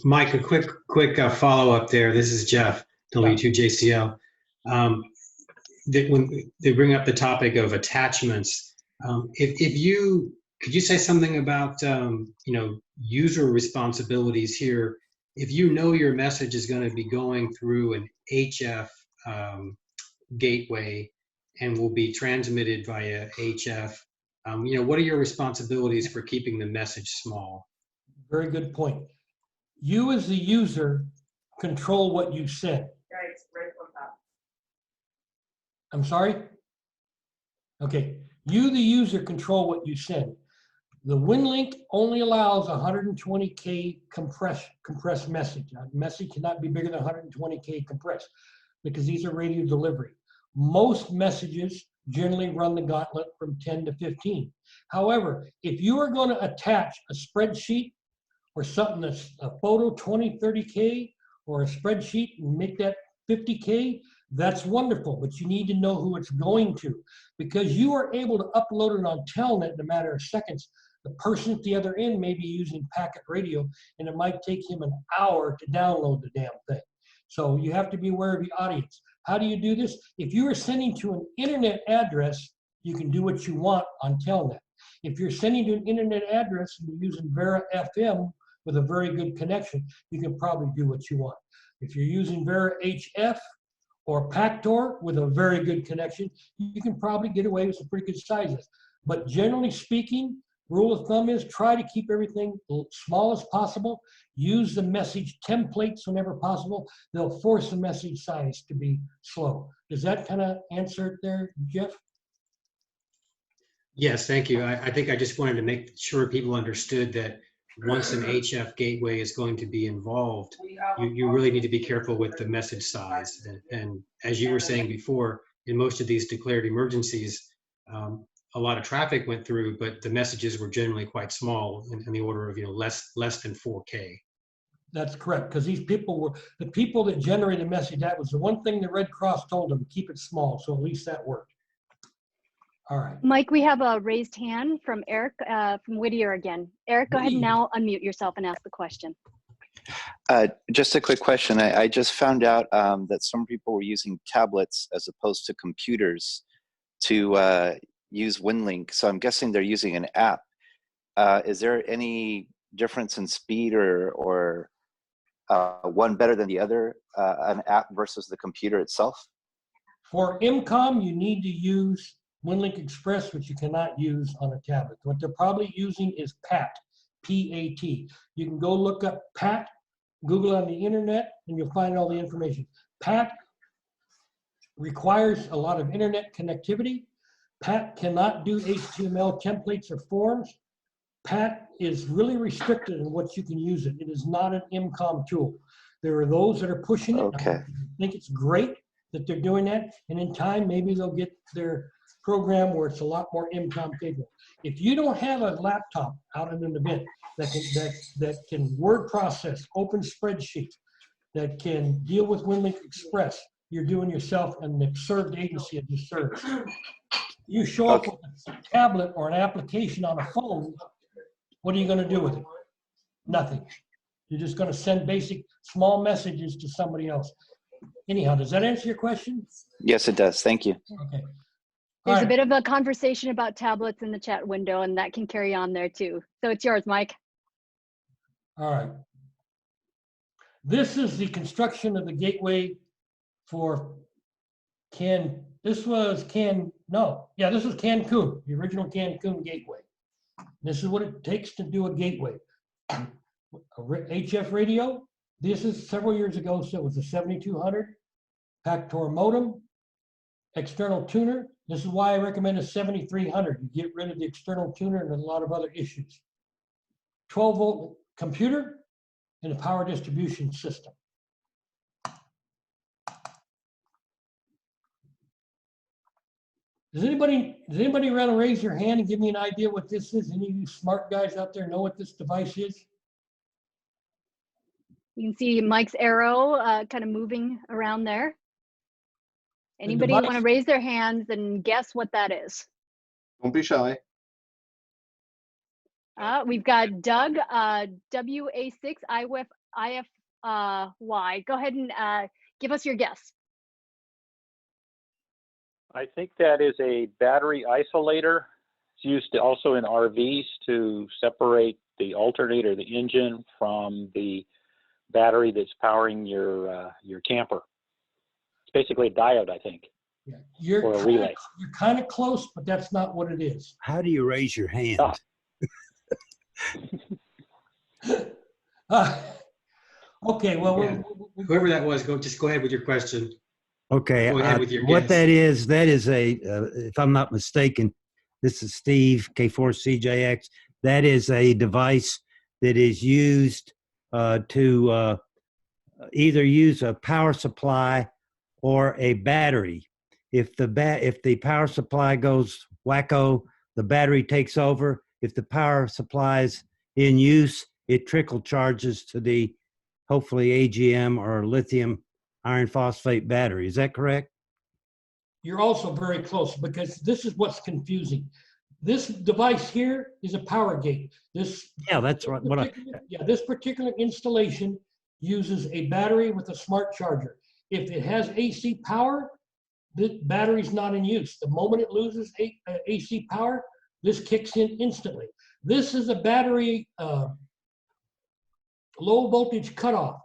Mike, a quick follow-up there. This is Jeff, W2JCL. When they bring up the topic of attachments, if you Could you say something about, user responsibilities here? If you know your message is going to be going through an HF gateway and will be transmitted via HF, what are your responsibilities for keeping the message small? Very good point. You as the user control what you send. Right from top. I'm sorry? Okay, you, the user, control what you send. The Winlink only allows 120K compressed message. A message cannot be bigger than 120K compressed because these are radio delivery. Most messages generally run the gauntlet from 10 to 15. However, if you are going to attach a spreadsheet or something that's a photo 20, 30K or a spreadsheet and make that 50K, that's wonderful, but you need to know who it's going to because you are able to upload it on Telnet in a matter of seconds. The person at the other end may be using packet radio and it might take him an hour to download the damn thing. So you have to be aware of the audience. How do you do this? If you are sending to an internet address, you can do what you want on Telnet. If you're sending to an internet address and you're using Vera FM with a very good connection, you can probably do what you want. If you're using Vera HF or Pactor with a very good connection, you can probably get away with some pretty good sizes. But generally speaking, rule of thumb is try to keep everything small as possible. Use the message templates whenever possible. They'll force the message size to be slow. Does that kind of answer it there, Jeff? Yes, thank you. I think I just wanted to make sure people understood that once an HF gateway is going to be involved, you really need to be careful with the message size. And as you were saying before, in most of these declared emergencies, a lot of traffic went through, but the messages were generally quite small in the order of less than 4K. That's correct, because these people were the people that generated the message. That was the one thing the Red Cross told them: keep it small. So at least that worked. All right. Mike, we have a raised hand from Eric from Whittier again. Eric, go ahead and now unmute yourself and ask the question. Just a quick question. I just found out that some people were using tablets as opposed to computers to use Winlink. So I'm guessing they're using an app. Is there any difference in speed or one better than the other, an app versus the computer itself? For IMCOM, you need to use Winlink Express, which you cannot use on a tablet. What they're probably using is PAT, P-A-T. You can go look up PAT, Google on the internet, and you'll find all the information. PAT requires a lot of internet connectivity. PAT cannot do HTML templates or forms. PAT is really restricted in what you can use it. It is not an IMCOM tool. There are those that are pushing it. Okay. I think it's great that they're doing that. And in time, maybe they'll get their program where it's a lot more IMCOM capable. If you don't have a laptop out in an event that can word process, open spreadsheets, that can deal with Winlink Express, you're doing yourself and the served agency a disservice. You show up with a tablet or an application on a phone, what are you going to do with it? Nothing. You're just going to send basic small messages to somebody else. Anyhow, does that answer your question? Yes, it does. Thank you. Okay. There's a bit of a conversation about tablets in the chat window, and that can carry on there too. So it's yours, Mike. All right. This is the construction of the gateway for this was Cancun, the original Cancun gateway. This is what it takes to do a gateway. HF radio, this is several years ago, so it was a 7200, Pactor modem, external tuner. This is why I recommend a 7300. You get rid of the external tuner and a lot of other issues. 12-volt computer and a power distribution system. Does anybody around raise your hand and give me an idea what this is? Any of you smart guys out there know what this device is? You can see Mike's arrow kind of moving around there. Anybody want to raise their hands and guess what that is? Don't be shy. We've got Doug, WA6 IFY. Go ahead and give us your guess. I think that is a battery isolator used also in RVs to separate the alternator, the engine, from the battery that's powering your camper. It's basically a diode, I think. Yeah. Or a relay. You're kind of close, but that's not what it is. How do you raise your hand? Okay, well, Yeah. Whoever that was, just go ahead with your question. Okay, Go ahead with your what guess. that is a, if I'm not mistaken, this is Steve, K4CJX. That is a device that is used to either use a power supply or a battery. If the power supply goes wacko, the battery takes over. If the power supply is in use, it trickle charges to the hopefully AGM or lithium iron phosphate battery. Is that correct? you're also very close, because this is what's confusing. This device here is a power gate. Yeah, that's right. This particular installation uses a battery with a smart charger. If it has AC power, the battery's not in use. The moment it loses AC power, this kicks in instantly. This is a battery low voltage cutoff.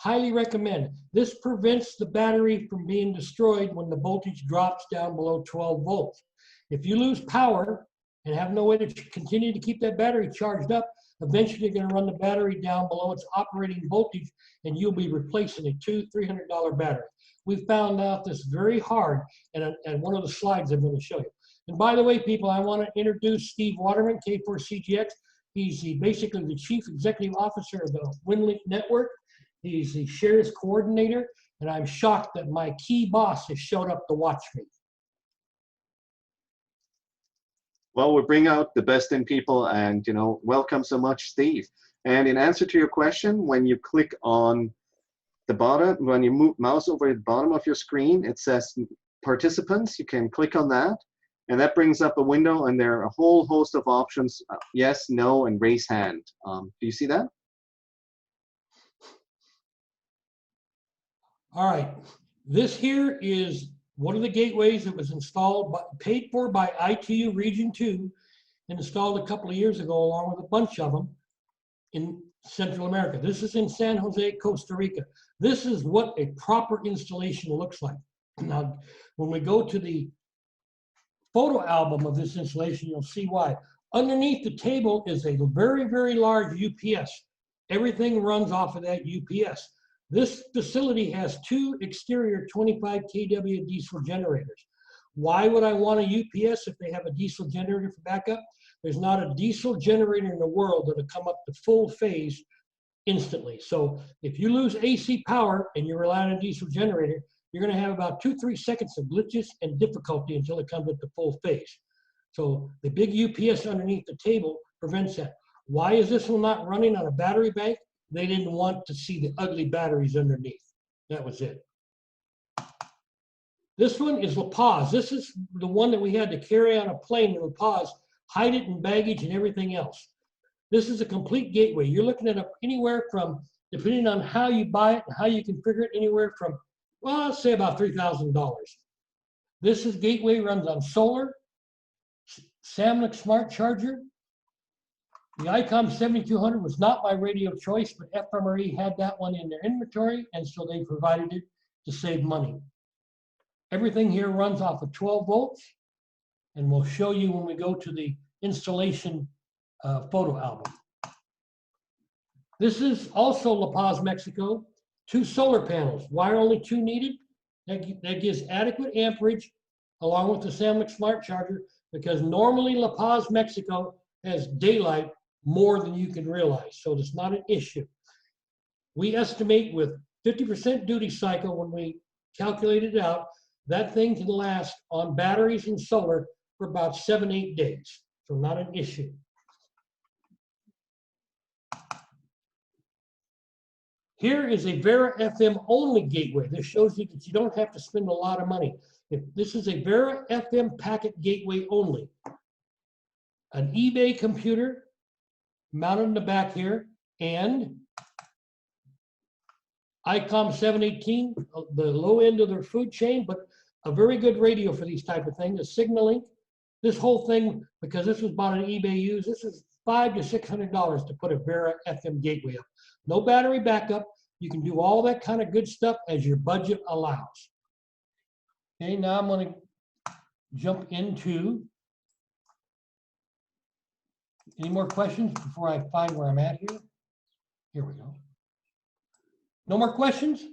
Highly recommend. This prevents the battery from being destroyed when the voltage drops down below 12 volts. If you lose power and have no way to continue to keep that battery charged up, eventually you're going to run the battery down below its operating voltage, and you'll be replacing a $200-300 battery. We found out this very hard, and one of the slides I'm going to show you. And by the way, people, I want to introduce Steve Waterman, K4CGX. He's basically the Chief Executive Officer of the Winlink network. He's the shares coordinator, and I'm shocked that my key boss has showed up to watch me. Well, we bring out the best in people, and welcome so much, Steve. And in answer to your question, when you click on the bottom, when you move mouse over the bottom of your screen, it says participants. You can click on that, and that brings up a window, and there are a whole host of options: yes, no, and raise hand. Do you see that? All right, this here is one of the gateways that was installed, paid for by ITU Region 2, and installed a couple of years ago, along with a bunch of them in Central America. This is in San Jose, Costa Rica. This is what a proper installation looks like. Now, when we go to the photo album of this installation, you'll see why. Underneath the table is a very, very large UPS. Everything runs off of that UPS. This facility has 2 exterior 25 kW diesel generators. Why would I want a UPS if they have a diesel generator for backup? There's not a diesel generator in the world that'll come up to full phase instantly. So if you lose AC power and you're relying on a diesel generator, you're going to have about 2-3 seconds of glitches and difficulty until it comes up to full phase. So the big UPS underneath the table prevents that. Why is this one not running on a battery bank? They didn't want to see the ugly batteries underneath. That was it. This one is La Paz. This is the one that we had to carry on a plane in La Paz, hide it in baggage and everything else. This is a complete gateway. You're looking at anywhere from, depending on how you buy it and how you configure it, anywhere from, well, I'll say about $3,000. This gateway runs on solar, Samlink smart charger. The ICOM 7200 was not my radio choice, but FMRE had that one in their inventory, and so they provided it to save money. Everything here runs off of 12 volts, and we'll show you when we go to the installation photo album. This is also La Paz, Mexico. 2 solar panels. Why are only 2 needed? That gives adequate amperage along with the Samlink smart charger, because normally La Paz, Mexico has daylight more than you can realize, so it's not an issue. We estimate with 50% duty cycle, when we calculate it out, that thing can last on batteries and solar for about 7-8 days, so not an issue. Here is a Vera FM only gateway. This shows you that you don't have to spend a lot of money. This is a Vera FM packet gateway only. An eBay computer mounted in the back here, and ICOM 718, the low end of their food chain, but a very good radio for these type of things, a Signalink This whole thing, because this was bought on eBay used, this is $500 to $600 to put a Vera FM gateway up. No battery backup. You can do all that kind of good stuff as your budget allows. Okay, now I'm going to jump into, any more questions before I find where I'm at here? Here we go. No more questions?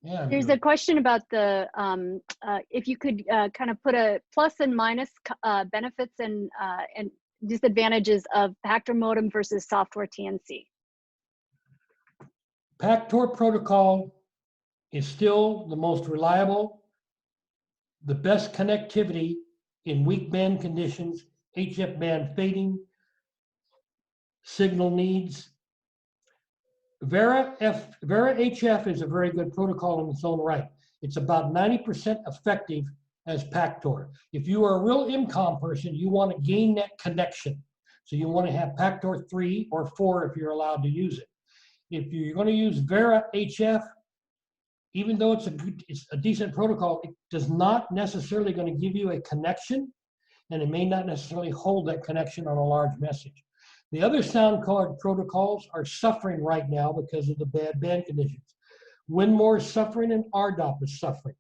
Yeah. I'm There's good. a question about the, if you could kind of put a plus and minus benefits and disadvantages of Pactor modem versus software TNC. Pactor protocol is still the most reliable, the best connectivity in weak band conditions, HF band fading, signal needs. Vera HF is a very good protocol in its own right. It's about 90% effective as Pactor. If you are a real IMCOM person, you want to gain that connection. So you want to have Pactor 3 or 4 if you're allowed to use it. If you're going to use Vera HF, even though it's a decent protocol, it does not necessarily going to give you a connection, and it may not necessarily hold that connection on a large message. The other sound card protocols are suffering right now because of the bad band conditions. Winmore is suffering and RDOP is suffering.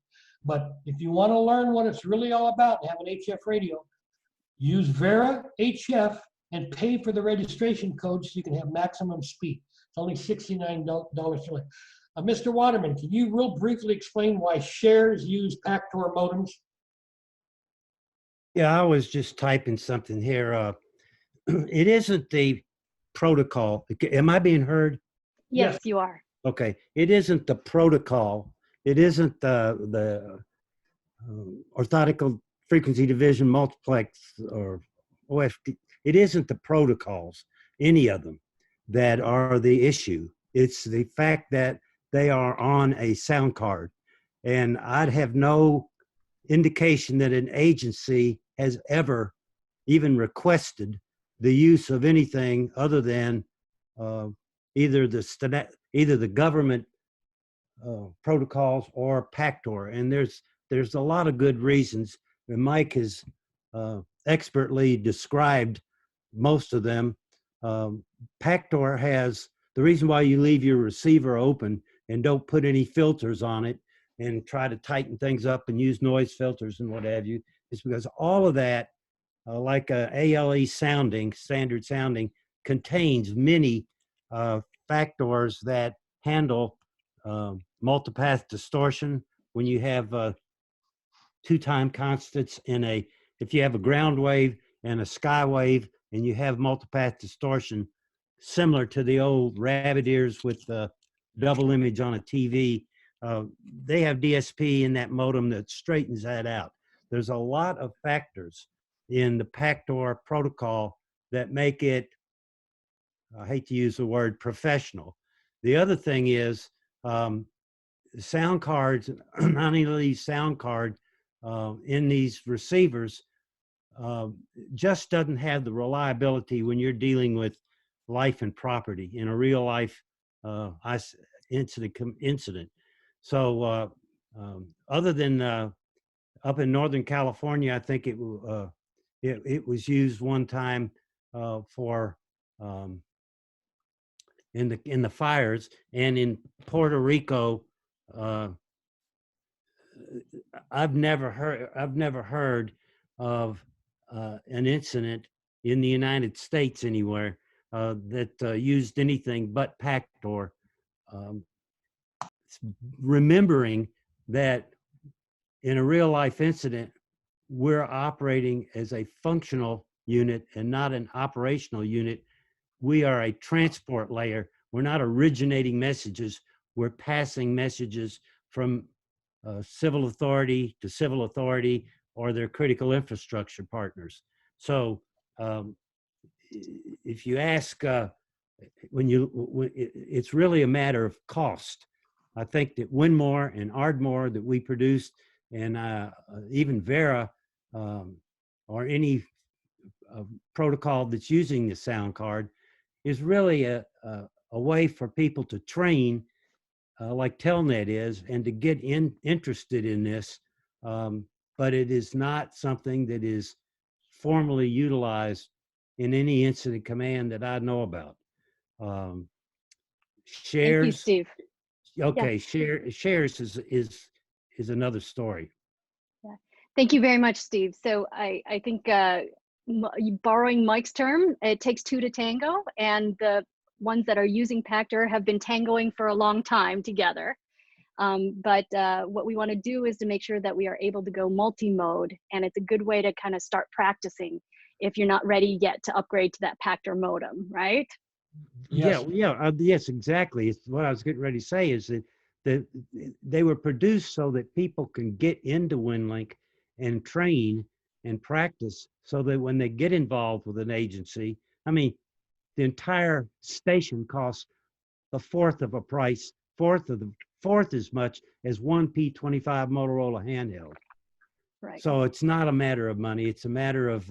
But if you want to learn what it's really all about and have an HF radio, use Vera HF and pay for the registration code so you can have maximum speed. It's only $69 to learn. Mr. Waterman, can you real briefly explain why shares use Pactor modems? Yeah, I was just typing something here. It isn't the protocol. Am I being heard? Yes, you are. Okay. It isn't the protocol. It isn't the orthogonal frequency division multiplex or OFD. It isn't the protocols, any of them, that are the issue. It's the fact that they are on a sound card. And I'd have no indication that an agency has ever even requested the use of anything other than either the government protocols or Pactor. And there's a lot of good reasons. And Mike has expertly described most of them. Pactor has the reason why you leave your receiver open and don't put any filters on it and try to tighten things up and use noise filters and what have you is because all of that, like ALE sounding, standard sounding, contains many factors that handle multipath distortion. When you have two-time constants if you have a ground wave and a sky wave and you have multipath distortion, similar to the old rabbit ears with double image on a TV, they have DSP in that modem that straightens that out. There's a lot of factors in the Pactor protocol that make it, I hate to use the word professional. The other thing is sound cards, not only sound card in these receivers, just doesn't have the reliability when you're dealing with life and property in a real life incident. So other than up in Northern California, I think it was used one time for in the fires, and in Puerto Rico, I've never heard of an incident in the United States anywhere that used anything but Pactor. Remembering that in a real life incident, we're operating as a functional unit and not an operational unit. We are a transport layer. We're not originating messages. We're passing messages from civil authority to civil authority or their critical infrastructure partners. So if you ask, it's really a matter of cost. I think that Winmore and Ardmore that we produced, and even Vera or any protocol that's using the sound card, is really a way for people to train, like Telnet is, and to get interested in this. But it is not something that is formally utilized in any incident command that I know about. Thank you, Shares, Steve. okay, shares is another story. Thank you very much, Steve. So I think borrowing Mike's term, it takes two to tango, and the ones that are using Pactor have been tangoing for a long time together. But what we want to do is to make sure that we are able to go multi-mode, and it's a good way to kind of start practicing if you're not ready yet to upgrade to that Pactor modem, right? Yes. Yes, exactly. It's what I was getting ready to say is that they were produced so that people can get into Winlink and train and practice, so that when they get involved with an agency, I mean, the entire station costs a fourth of a price, fourth as much as one P25 Motorola handheld. Right. So it's not a matter of money. It's a matter of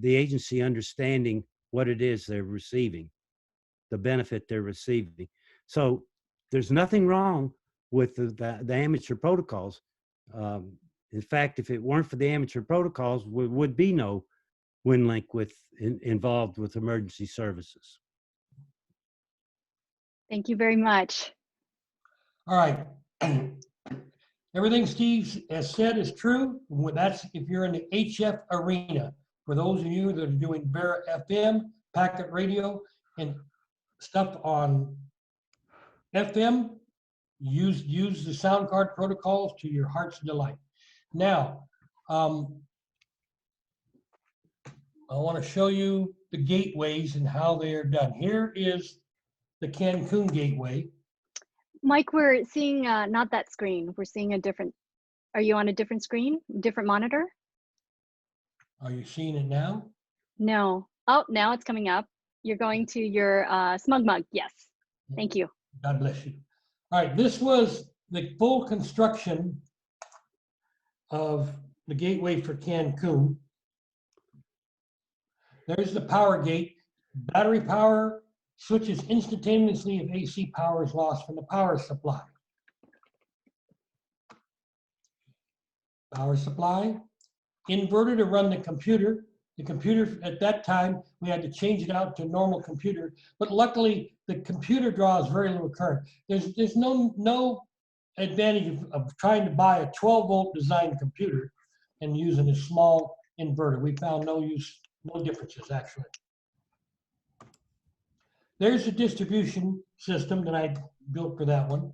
the agency understanding what it is they're receiving, the benefit they're receiving. So there's nothing wrong with the amateur protocols. In fact, if it weren't for the amateur protocols, there would be no Winlink involved with emergency services. Thank you very much. All right. Everything Steve has said is true. That's if you're in the HF arena. For those of you that are doing Bear FM, packet radio, and stuff on FM, use the sound card protocols to your heart's delight. Now, I want to show you the gateways and how they are done. Here is the Cancun gateway. Mike, we're seeing not that screen. We're seeing a different, are you on a different screen, different monitor? Are you seeing it now? No. Oh, now it's coming up. You're going to your smug mug. Yes. Thank you. God bless you. All right, this was the full construction of the gateway for Cancun. There's the power gate. Battery power switches instantaneously if AC power is lost from the power supply. Power supply. Inverter to run the computer. The computer, at that time, we had to change it out to a normal computer, but luckily the computer draws very little current. There's no advantage of trying to buy a 12-volt design computer and using a small inverter. We found no differences actually. There's the distribution system that I built for that one.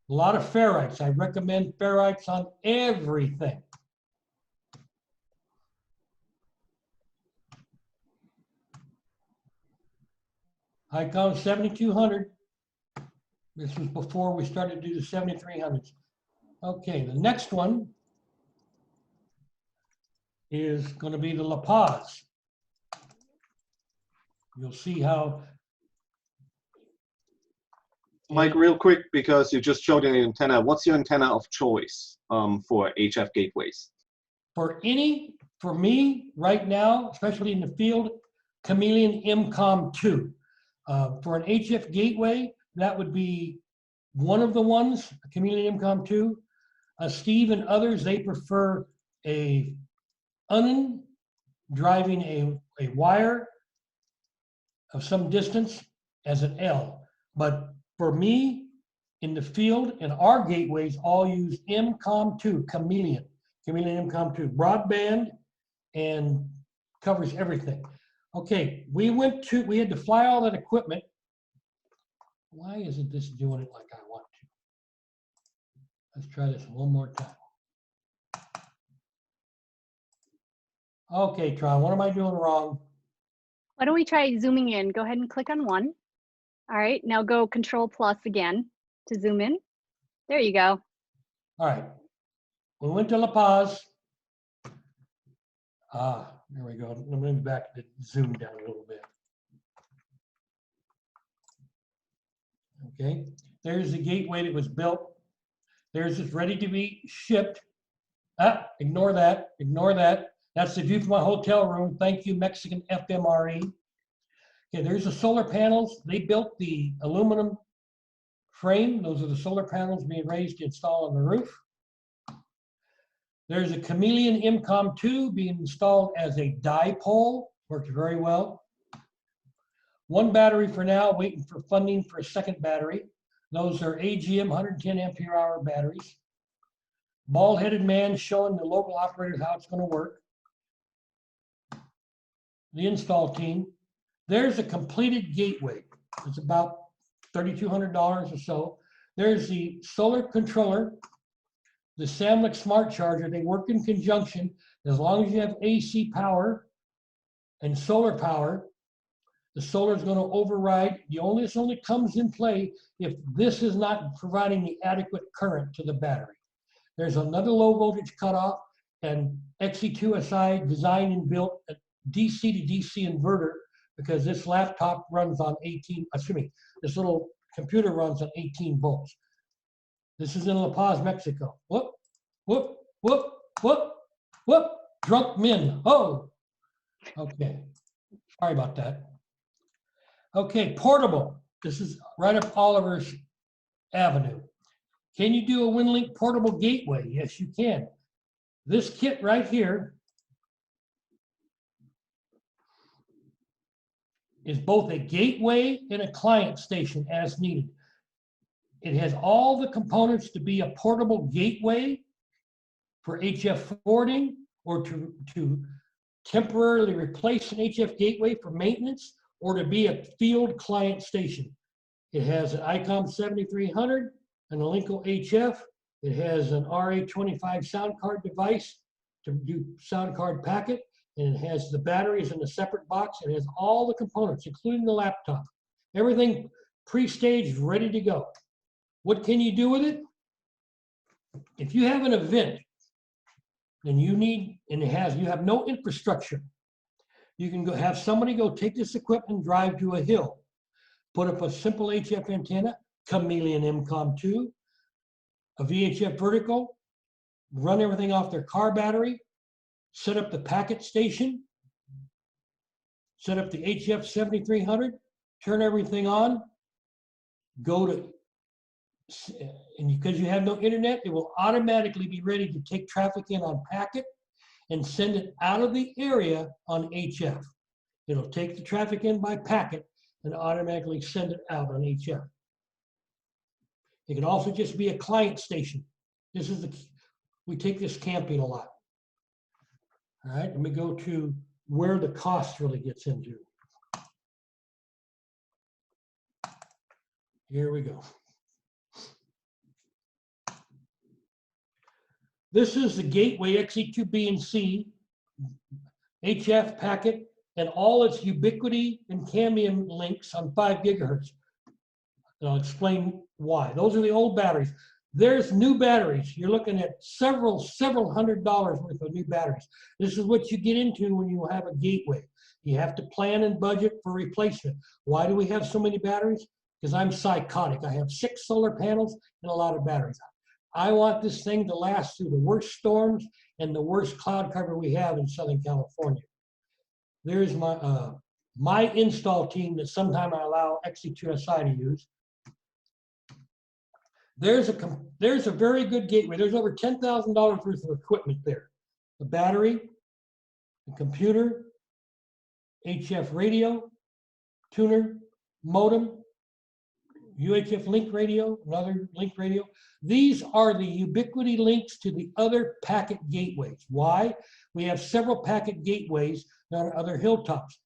A lot of ferrites. I recommend ferrites on everything. Icon 7200. This was before we started to do the 7300s. Okay, the next one is going to be the La Paz. You'll see how. Mike, real quick, because you just showed an antenna, what's your antenna of choice for HF gateways? For me right now, especially in the field, Chameleon MCOM 2. For an HF gateway, that would be one of the ones, Chameleon MCOM 2. Steve and others, they prefer a Unen driving a wire of some distance as an L. But for me, in the field, and our gateways all use MCOM 2, Chameleon MCOM 2, broadband and covers everything. Okay, we had to fly all that equipment. Why isn't this doing it like I want to? Let's try this one more time. Okay, Tron, what am I doing wrong? Why don't we try zooming in? Go ahead and click on one. All right, now go Control+ again to zoom in. There you go. All right, we went to La Paz. There we go. Let me back to zoom down a little bit. Okay, there's the gateway that was built. There's it's ready to be shipped. Ignore that, ignore that. That's the view from my hotel room. Thank you, Mexican FMRE. Okay, there's the solar panels. They built the aluminum frame. Those are the solar panels being raised to install on the roof. There's a Chameleon MCOM2 being installed as a dipole, works very well. One battery for now, waiting for funding for a second battery. Those are AGM 110 ampere hour batteries. Bald-headed man showing the local operators how it's going to work. The install team. There's a completed gateway. It's about $3,200 or so. There's the solar controller, the Samlic smart charger. They work in conjunction. As long as you have AC power and solar power, the solar is going to override. This only comes in play if this is not providing the adequate current to the battery. There's another low voltage cutoff, and XE2SI designed and built a DC to DC inverter, because this laptop runs on this little computer runs on 18 volts. This is in La Paz, Mexico. Whoop, whoop, whoop, whoop, whoop. Drunk men. Oh, okay. Sorry about that. Okay, portable. This is right up Oliver's Avenue. Can you do a Winlink portable gateway? Yes, you can. This kit right here is both a gateway and a client station as needed. It has all the components to be a portable gateway for HF forwarding, or to temporarily replace an HF gateway for maintenance, or to be a field client station. It has an ICOM 7300 and a Linko HF. It has an RA25 sound card device to do sound card packet, and it has the batteries in a separate box. It has all the components, including the laptop. Everything pre-staged, ready to go. What can you do with it? If you have an event and you have no infrastructure, you can go have somebody go take this equipment and drive to a hill, put up a simple HF antenna, Chameleon MCOM2, a VHF vertical, run everything off their car battery, set up the packet station, set up the HF 7300, turn everything on, and because you have no internet, it will automatically be ready to take traffic in on packet and send it out of the area on HF. It'll take the traffic in by packet and automatically send it out on HF. It can also just be a client station. We take this camping a lot. All right, let me go to where the cost really gets into. Here we go. This is the gateway XE2B and C, HF packet, and all its ubiquity and cambium links on 5 gigahertz. And I'll explain why. Those are the old batteries. There's new batteries. You're looking at several $100s worth of new batteries. This is what you get into when you have a gateway. You have to plan and budget for replacement. Why do we have so many batteries? Because I'm psychotic. I have 6 solar panels and a lot of batteries. I want this thing to last through the worst storms and the worst cloud cover we have in Southern California. There's my install team that sometime I allow XE2SI to use. There's a very good gateway. There's over $10,000 worth of equipment there. The battery, the computer, HF radio, tuner, modem, UHF link radio, another link radio. These are the ubiquity links to the other packet gateways. Why? We have several packet gateways on other hilltops.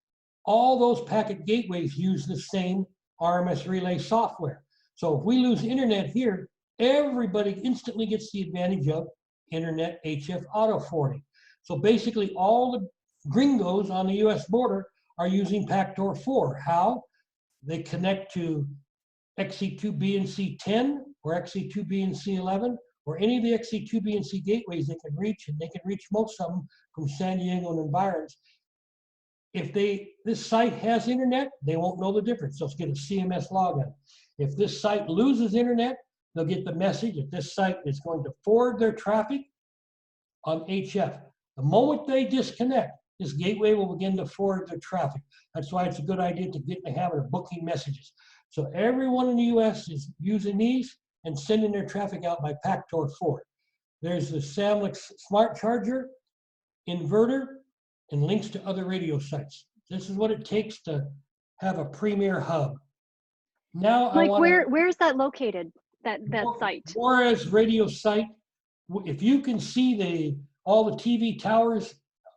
All those packet gateways use the same RMS relay software. So if we lose internet here, everybody instantly gets the advantage of internet HF auto forwarding. So basically all the gringos on the US border are using Pactor 4. How? They connect to XE2B and C10 or XE2B and C11 or any of the XE2B and C gateways they can reach, and they can reach most of them from San Diego and environs. If this site has internet, they won't know the difference. They'll get a CMS login. If this site loses internet, they'll get the message that this site is going to forward their traffic on HF. The moment they disconnect, this gateway will begin to forward their traffic. That's why it's a good idea to get in the habit of booking messages. So everyone in the US is using these and sending their traffic out by Pactor 4. There's the Samlex smart charger, inverter, and links to other radio sites. This is what it takes to have a premier hub. Now I Mike, want where is that located? That site? Juarez radio site. If you can see all the TV towers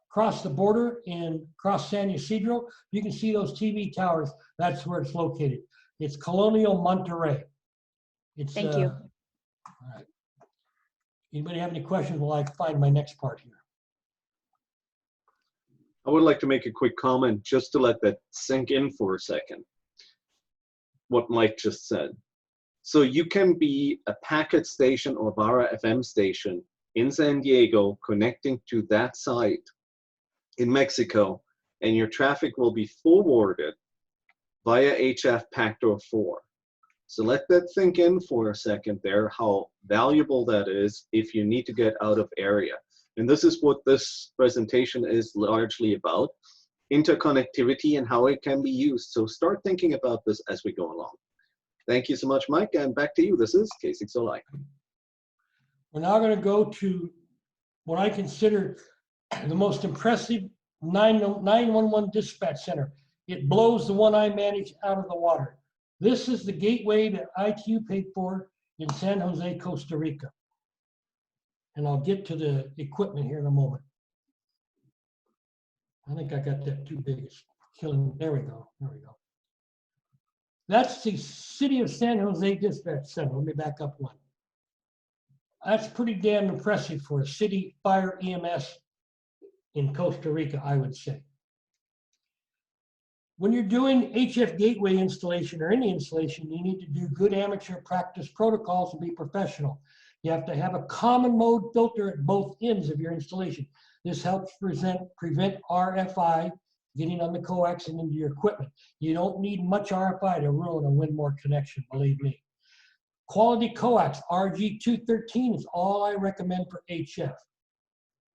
across the border and across San Ysidro, you can see those TV towers. That's where it's located. It's Colonial Monterrey. Thank you. All right. Anybody have any questions while I find my next part here? I would like to make a quick comment just to let that sink in for a second, what Mike just said. So you can be a packet station or VARA FM station in San Diego connecting to that site in Mexico, and your traffic will be forwarded via HF Pactor 4. So let that sink in for a second there, how valuable that is if you need to get out of area. And this is what this presentation is largely about, interconnectivity and how it can be used. So start thinking about this as we go along. Thank you so much, Mike, and back to you. This is K6OLI. We're now going to go to what I consider the most impressive 911 dispatch center. It blows the one I manage out of the water. This is the gateway that ITU paid for in San Jose, Costa Rica. And I'll get to the equipment here in a moment. I think I got that too big. It's killing. There we go. There we go. That's the City of San Jose Dispatch Center. Let me back up one. That's pretty damn impressive for a city fire EMS in Costa Rica, I would say. When you're doing HF gateway installation or any installation, you need to do good amateur practice protocols and be professional. You have to have a common mode filter at both ends of your installation. This helps prevent RFI getting on the coax and into your equipment. You don't need much RFI to ruin a Winmore connection, believe me. Quality coax, RG213 is all I recommend for HF.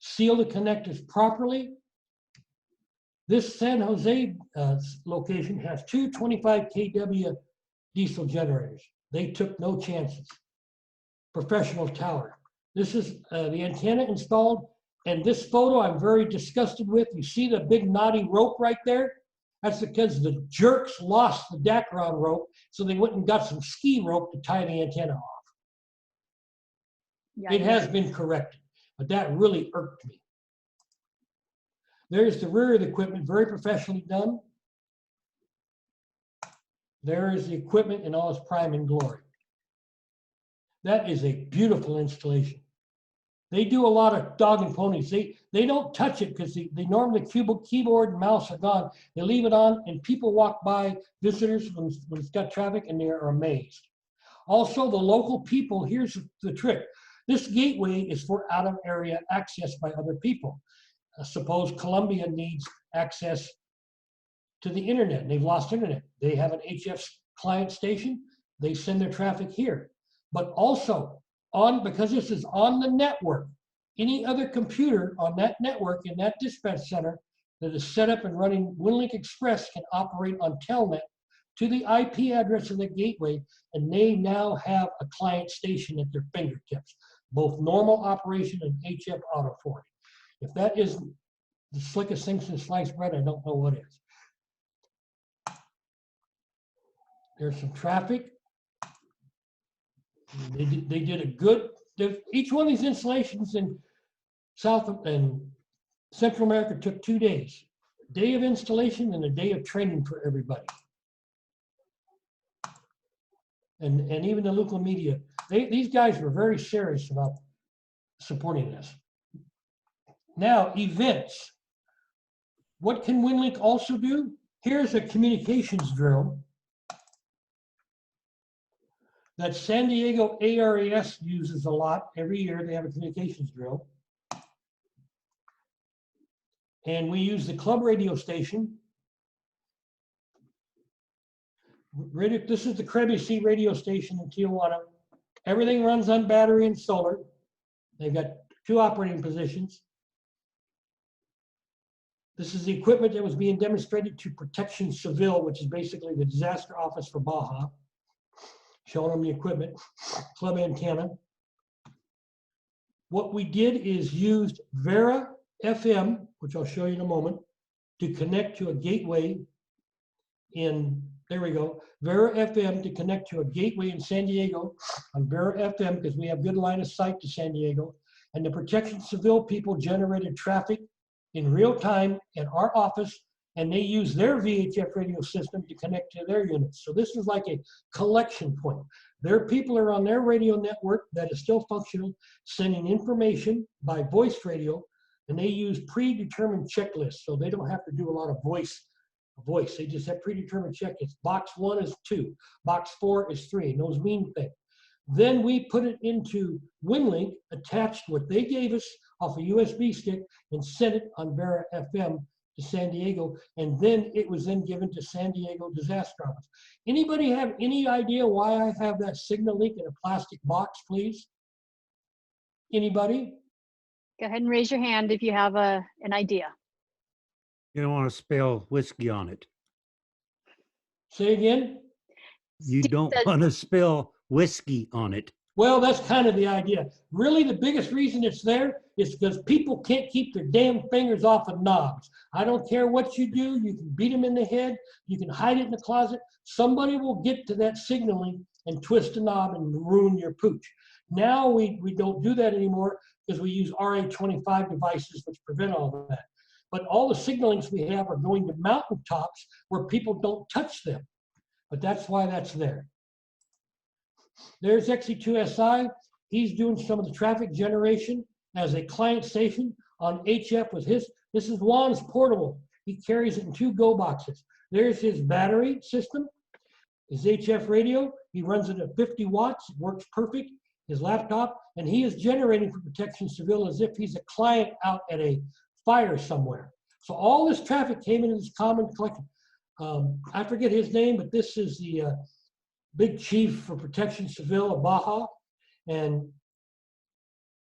Seal the connectors properly. This San Jose location has two 25 kW diesel generators. They took no chances. Professional tower. This is the antenna installed, and this photo I'm very disgusted with. You see the big knotty rope right there? That's because the jerks lost the Dacron rope, so they went and got some ski rope to tie the antenna off. Yeah, It has been corrected, but that really irked me. There's the rear of the equipment, very professionally done. There is the equipment in all its prime and glory. That is a beautiful installation. They do a lot of dog and ponies. They don't touch it because they normally keyboard and mouse are gone. They leave it on and people walk by, visitors, when it's got traffic, and they are amazed. Also, the local people, here's the trick. This gateway is for out of area access by other people. Suppose Colombia needs access to the internet and they've lost internet. They have an HF client station. They send their traffic here. But also, because this is on the network, any other computer on that network in that dispatch center that is set up and running Winlink Express can operate on Telnet to the IP address of the gateway, and they now have a client station at their fingertips, both normal operation and HF auto forwarding. If that isn't the slickest thing since sliced bread, I don't know what is. There's some traffic. They did a good, each one of these installations in South and Central America took 2 days. A day of installation and a day of training for everybody. And even the local media, these guys were very serious about supporting this. Now, events. What can Winlink also do? Here's a communications drill that San Diego ARES uses a lot. Every year they have a communications drill. And we use the club radio station. This is the Crebussy radio station in Tijuana. Everything runs on battery and solar. They've got 2 operating positions. This is the equipment that was being demonstrated to Protection Civil, which is basically the disaster office for Baja. Showing them the equipment, club antenna. What we did is used Vera FM, which I'll show you in a moment, to connect to a gateway in, there we go, Vera FM to connect to a gateway in San Diego on Vera FM because we have good line of sight to San Diego. And the Protection Seville people generated traffic in real time at our office, and they use their VHF radio system to connect to their units. So this is like a collection point. Their people are on their radio network that is still functional, sending information by voice radio, and they use predetermined checklists, so they don't have to do a lot of voice. They just have predetermined checklists. Box 1 is 2, box 4 is 3, and those mean things. Then we put it into Winlink, attached what they gave us off a USB stick, and sent it on Vera FM to San Diego, and then it was then given to San Diego Disaster Office. Anybody have any idea why I have that signal link in a plastic box, please? Anybody? Go ahead and raise your hand if you have an idea. You don't want to spell whiskey on it. Say again? You Steve don't says- want to spill whiskey on it. Well, that's kind of the idea. Really, the biggest reason it's there is because people can't keep their damn fingers off of knobs. I don't care what you do. You can beat them in the head. You can hide it in the closet. Somebody will get to that signaling and twist a knob and ruin your pooch. Now we don't do that anymore because we use RA25 devices which prevent all of that. But all the signalings we have are going to mountaintops where people don't touch them. But that's why that's there. There's XE2SI. He's doing some of the traffic generation as a client station on HF with his. This is Juan's portable. He carries it in 2 Go boxes. There's his battery system, his HF radio. He runs it at 50 watts. It works perfect. His laptop, and he is generating for Protection Seville as if he's a client out at a fire somewhere. So all this traffic came into this common collection. I forget his name, but this is the big chief for Protection Seville of Baja, and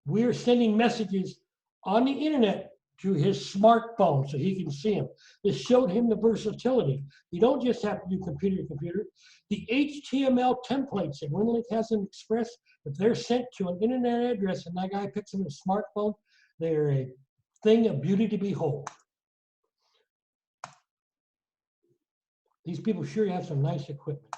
we're sending messages on the internet to his smartphone so he can see them. This showed him the versatility. You don't just have to do computer to computer. The HTML templates that Winlink has in Express, if they're sent to an internet address and that guy picks them in a smartphone, they're a thing of beauty to behold. These people sure have some nice equipment.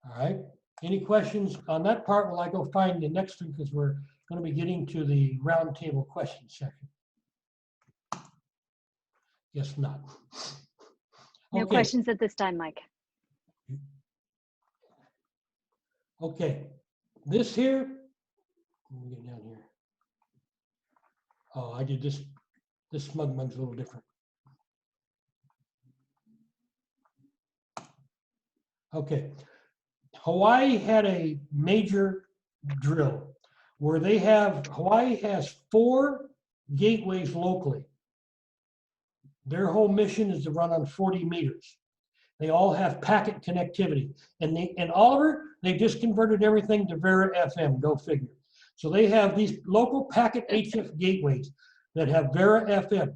All right, any questions on that part? Will I go find the next one because we're going to be getting to the roundtable question section. Guess not. No Okay. questions at this time, Mike. Okay, this here, let me get down here. Oh, I did this smug mug's a little different. Okay, Hawaii had a major drill where they have, Hawaii has 4 gateways locally. Their whole mission is to run on 40 meters. They all have packet connectivity. And Oliver, they just converted everything to Vera FM, go figure. So they have these local packet HF gateways that have Vera FM.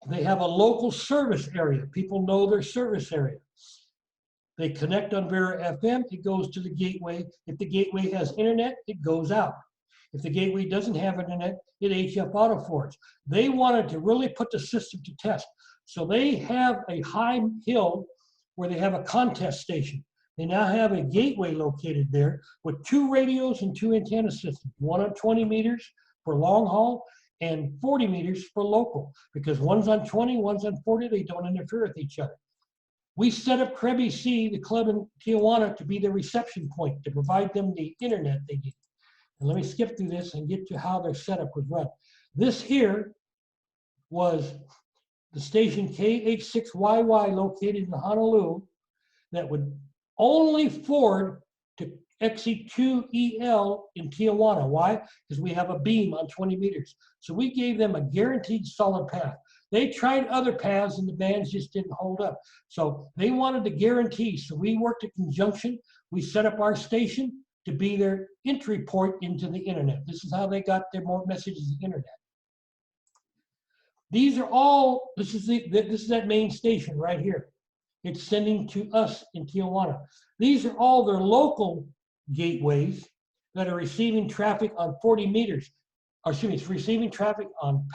They have a local service area. People know their service area. They connect on Vera FM, it goes to the gateway. If the gateway has internet, it goes out. If the gateway doesn't have internet, it HF auto forwards. They wanted to really put the system to test. So they have a high hill where they have a contest station. They now have a gateway located there with 2 radios and 2 antenna systems, one on 20 meters for long haul and 40 meters for local, because one's on 20, one's on 40, they don't interfere with each other. We set up Krebby C, the club in Tijuana, to be the reception point, to provide them the internet they need. And let me skip through this and get to how their setup was run. This here was the station KH6YY located in Honolulu that would only forward to XE2EL in Tijuana. Why? Because we have a beam on 20 meters. So we gave them a guaranteed solid path. They tried other paths and the bands just didn't hold up. So they wanted the guarantee. So we worked in conjunction. We set up our station to be their entry point into the internet. This is how they got their more messages to the internet. These are all, this is that main station right here. It's sending to us in Tijuana. These are all their local gateways that are receiving traffic on 40 meters. Or excuse me, it's receiving traffic on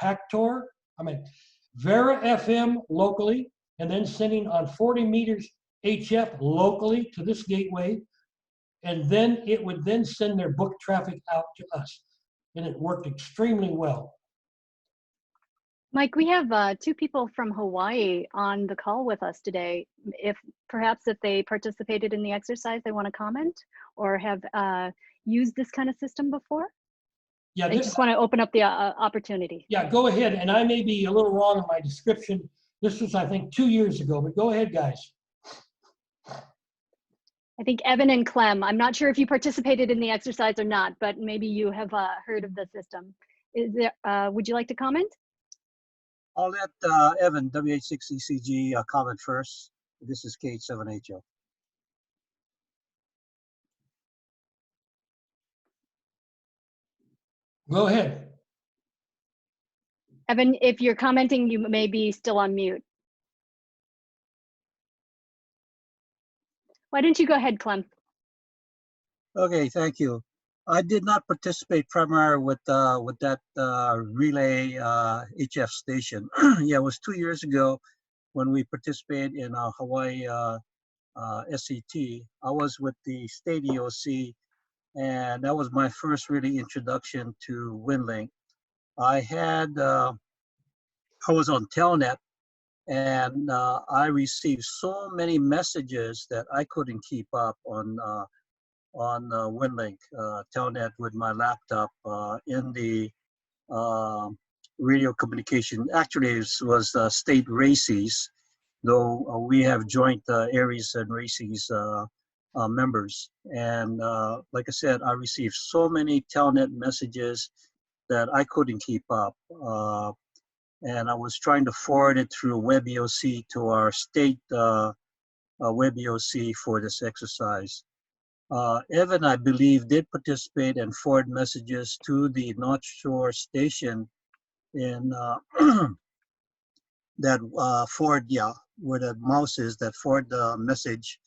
Vera FM locally, and then sending on 40 meters HF locally to this gateway. And then it would then send their book traffic out to us. And it worked extremely well. Mike, we have 2 people from Hawaii on the call with us today. If they participated in the exercise, they want to comment or have used this kind of system before. Yeah, I just want to open up the opportunity. Yeah, go ahead. And I may be a little wrong in my description. This was, I think, 2 years ago, but go ahead, guys. I think Evan and Clem, I'm not sure if you participated in the exercise or not, but maybe you have heard of the system. Would you like to comment? I'll let Evan, WH6ECG, comment first. This is KH7HO. Go ahead. Evan, if you're commenting, you may be still on mute. Why don't you go ahead, Clem? Okay, thank you. I did not participate primarily with that relay HF station. Yeah, it was 2 years ago when we participated in Hawaii SET. I was with the state EOC, and that was my first really introduction to Winlink. I was on Telnet, and I received so many messages that I couldn't keep up on Winlink Telnet with my laptop in the radio communication. Actually, it was state RACES, though we have joint ARES and RACES members. And like I said, I received so many Telnet messages that I couldn't keep up. And I was trying to forward it through WebEOC to our state WebEOC for this exercise. Evan, I believe, did participate and forward messages to the North Shore station in that forward, yeah, where the mouse is, that forward message.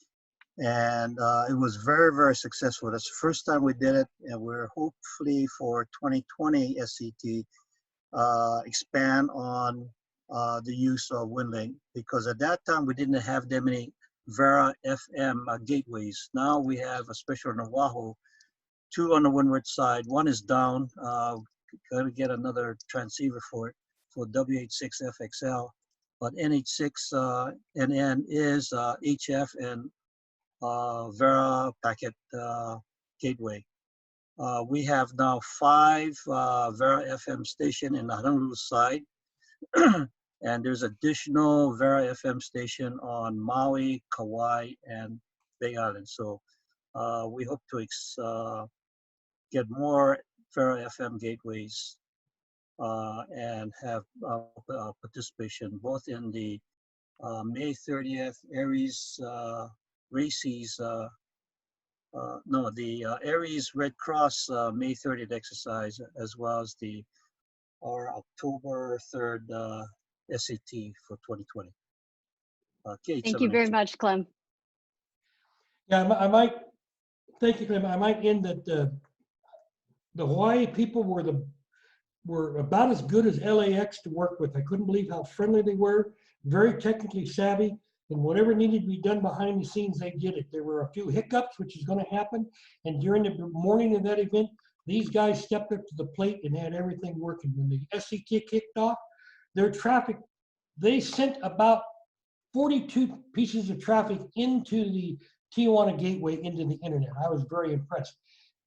And it was very, very successful. That's the first time we did it, and we're hopefully for 2020 SCT expand on the use of Winlink, because at that time we didn't have that many Vera FM gateways. Now we have, especially on Oahu, 2 on the windward side. 1 is down. Got to get another transceiver for it, for WH6FXL. But NH6 NN is HF and Vera packet gateway. We have now 5 Vera FM station in the Honolulu side. And there's additional Vera FM station on Maui, Kauai, and Bay Island. So we hope to get more Vera FM gateways and have participation both in the May 30th ARES RACES, the ARES Red Cross May 30th exercise, as well as our October 3rd SAT for 2020. Thank you very much, Clem. Yeah, I might, thank you, Clem. I might end that the Hawaii people were about as good as LAX to work with. I couldn't believe how friendly they were, very technically savvy, and whatever needed to be done behind the scenes, they did it. There were a few hiccups, which is going to happen, and during the morning of that event, these guys stepped up to the plate and had everything working. When the SCT kicked off, their traffic, they sent about 42 pieces of traffic into the Tijuana gateway into the internet. I was very impressed.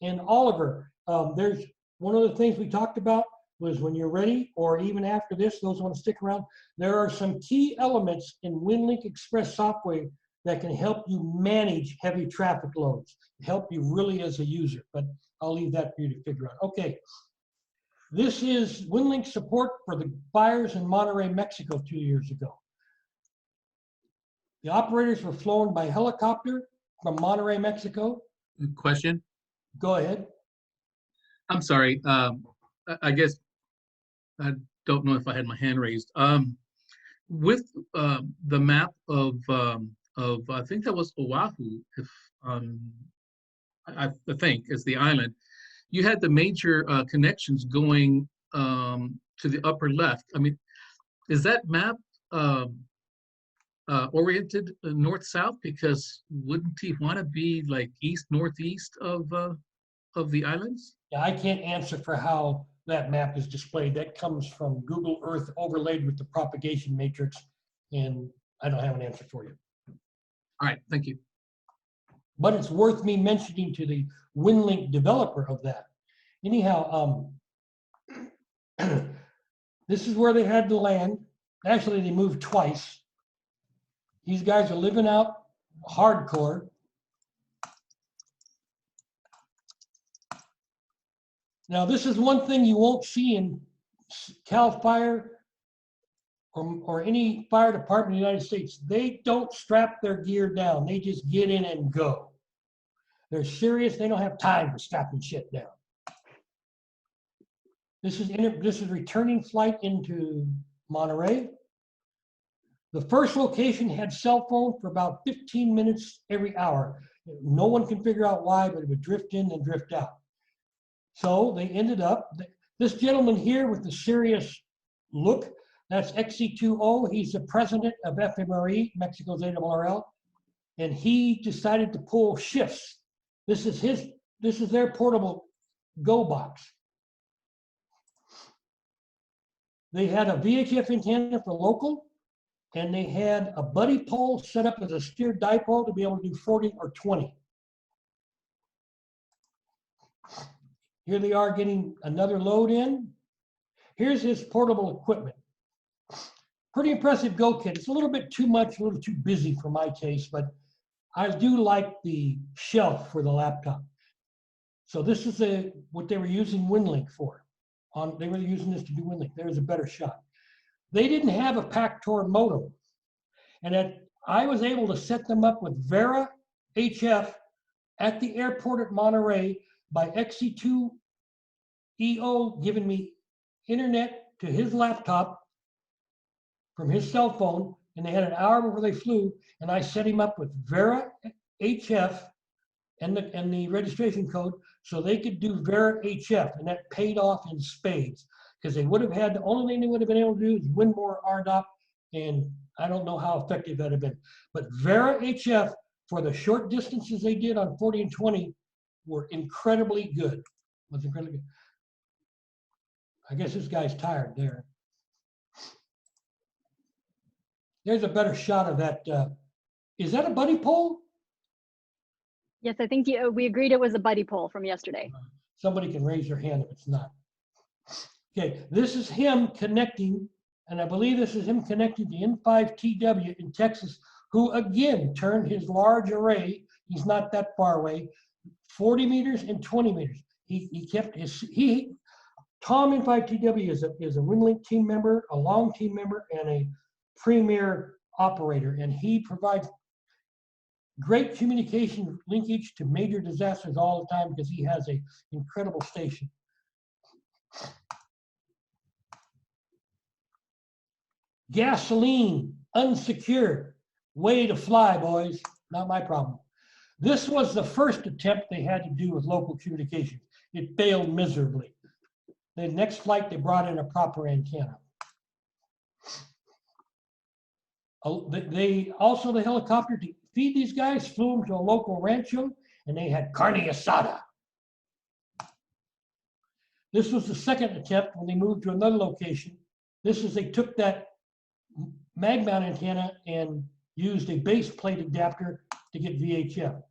And Oliver, there's one of the things we talked about was when you're ready, or even after this, those want to stick around, there are some key elements in Winlink Express software that can help you manage heavy traffic loads, help you really as a user, but I'll leave that for you to figure out. Okay, this is Winlink support for the fires in Monterrey, Mexico 2 years ago. The operators were flown by helicopter from Monterrey, Mexico. Question? Go ahead. I'm sorry. I guess I don't know if I had my hand raised. With the map of I think that was Oahu, if I think is the island. you had the major connections going to the upper left. I mean, is that map oriented north-south? Because wouldn't he want to be like east-northeast of the islands? Yeah, I can't answer for how that map is displayed. That comes from Google Earth overlaid with the propagation matrix, and I don't have an answer for you. All right, thank you. But it's worth me mentioning to the Winlink developer of that. Anyhow, this is where they had the land. Actually, they moved twice. These guys are living out hardcore. Now, this is one thing you won't see in CAL FIRE or any fire department in the United States. They don't strap their gear down. They just get in and go. They're serious. They don't have time for strapping shit down. This is returning flight into Monterey. The first location had cell phone for about 15 minutes every hour. No one can figure out why, but it would drift in and drift out. So they ended up, this gentleman here with the serious look, that's XE2O. He's the president of FMRE, Mexico's ARRL, and he decided to pull shifts. This is their portable go box. They had a VHF antenna for local, and they had a buddy pole set up as a steered dipole to be able to do 40 or 20. Here they are getting another load in. Here's his portable equipment. Pretty impressive go kit. It's a little bit too much, a little too busy for my taste, but I do like the shelf for the laptop. So this is what they were using Winlink for. They were using this to do Winlink. There's a better shot. They didn't have a Pactor modem. And I was able to set them up with Vera HF at the airport at Monterey by XE2EO giving me internet to his laptop from his cell phone, and they had an hour before they flew, and I set him up with Vera HF and the registration code so they could do Vera HF, and that paid off in spades because they would have had, the only thing they would have been able to do is win more RDOF, and I don't know how effective that would have been. But Vera HF, for the short distances they did on 40 and 20, were incredibly good. Was incredibly good. I guess this guy's tired there. There's a better shot of that. Is that a buddy pole? Yes, I think we agreed it was a buddy pole from yesterday. Somebody can raise their hand if it's not. Okay, this is him connecting, and I believe this is him connecting the N5TW in Texas, who again turned his large array. He's not that far away, 40 meters and 20 meters. He kept his, Tom N5TW is a Winlink team member, a long team member, and a premier operator, and he provides great communication linkage to major disasters all the time because he has an incredible station. Gasoline, unsecured, way to fly, boys. Not my problem. This was the first attempt they had to do with local communication. It failed miserably. The next flight, they brought in a proper antenna. They also, the helicopter, to feed these guys, flew them to a local rancho, and they had carne asada. This was the second attempt when they moved to another location. This is, they took that mag mount antenna and used a base plate adapter to get VHF.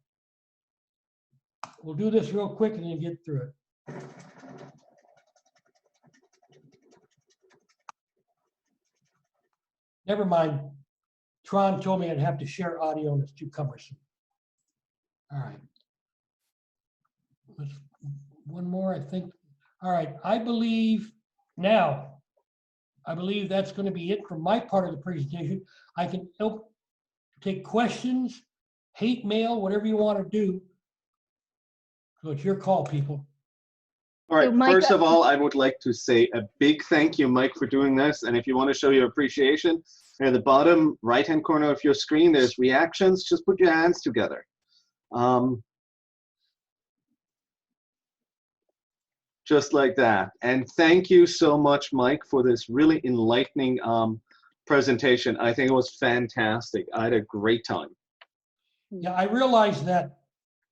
We'll do this real quick and then get through it. Never mind. Tron told me I'd have to share audio and it's too cumbersome. All right. Let's, one more, I think. All right, I believe that's going to be it for my part of the presentation. I can take questions, hate mail, whatever you want to do. So it's your call, people. All right, So, Mike, first of all, I would like to say a big thank you, Mike, for doing this. And if you want to show your appreciation, at the bottom right-hand corner of your screen, there's reactions. Just put your hands together. Just like that. And thank you so much, Mike, for this really enlightening presentation. I think it was fantastic. I had a great time. Yeah, I realize that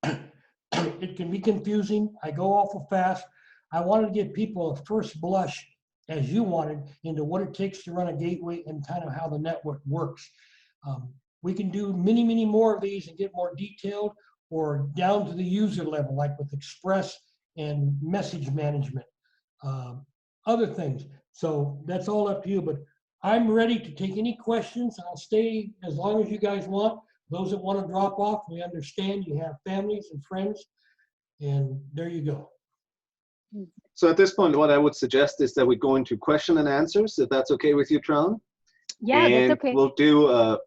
it can be confusing. I go awful fast. I wanted to give people a first blush, as you wanted, into what it takes to run a gateway and kind of how the network works. We can do many, many more of these and get more detailed, or down to the user level, like with Express and message management, other things. So that's all up to you, but I'm ready to take any questions. I'll stay as long as you guys want. Those that want to drop off, we understand you have families and friends, and there you go. So at this point, what I would suggest is that we go into question and answers, if that's okay with you, Tron. Yeah, And that's okay. we'll do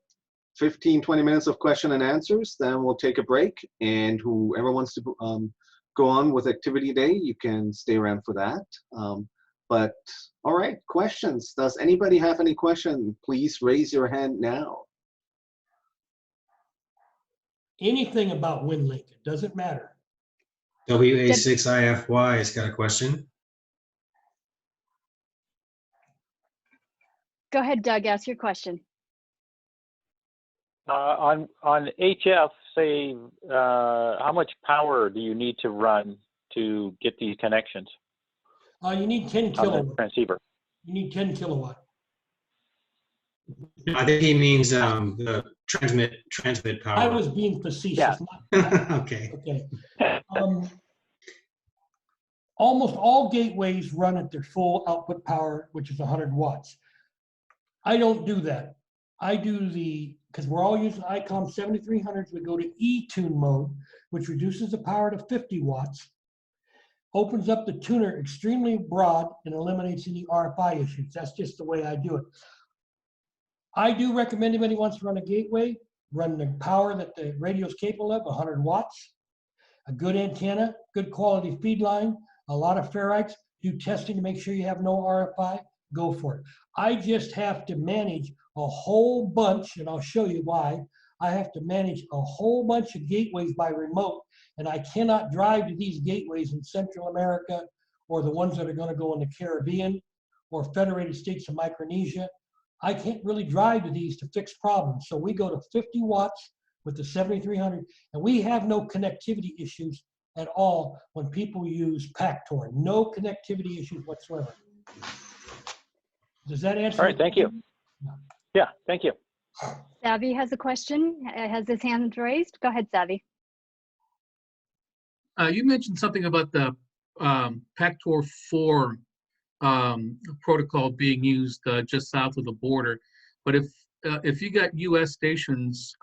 15, 20 minutes of question and answers, then we'll take a break, and whoever wants to go on with activity day, you can stay around for that. But all right, questions. Does anybody have any question? Please raise your hand now. Anything about Winlink, it doesn't matter. WA6IFY has got a question. Go ahead, Doug, ask your question. On HF, say, how much power do you need to run to get these connections You need 10 on the kilowatt. transceiver? You need 10 kilowatt. I think he means the transmit power. I was being facetious. Yeah. Okay. Okay. Almost all gateways run at their full output power, which is 100 watts. I don't do that. I do because we're all using ICOM 7300s, we go to E-tune mode, which reduces the power to 50 watts, opens up the tuner extremely broad, and eliminates any RFI issues. That's just the way I do it. I do recommend anybody wants to run a gateway, run the power that the radio is capable of, 100 watts, a good antenna, good quality feed line, a lot of ferrites, do testing to make sure you have no RFI, go for it. I just have to manage a whole bunch, and I'll show you why. I have to manage a whole bunch of gateways by remote, and I cannot drive to these gateways in Central America or the ones that are going to go in the Caribbean or Federated States of Micronesia. I can't really drive to these to fix problems. So we go to 50 watts with the 7300, and we have no connectivity issues at all when people use PACTOR. No connectivity issues whatsoever. Does that answer? All right, thank you. Yeah, thank you. Savvy has a question, has his hand raised. Go ahead, Savvy. You mentioned something about the PACTOR 4 protocol being used just south of the border, but if you got U.S. stations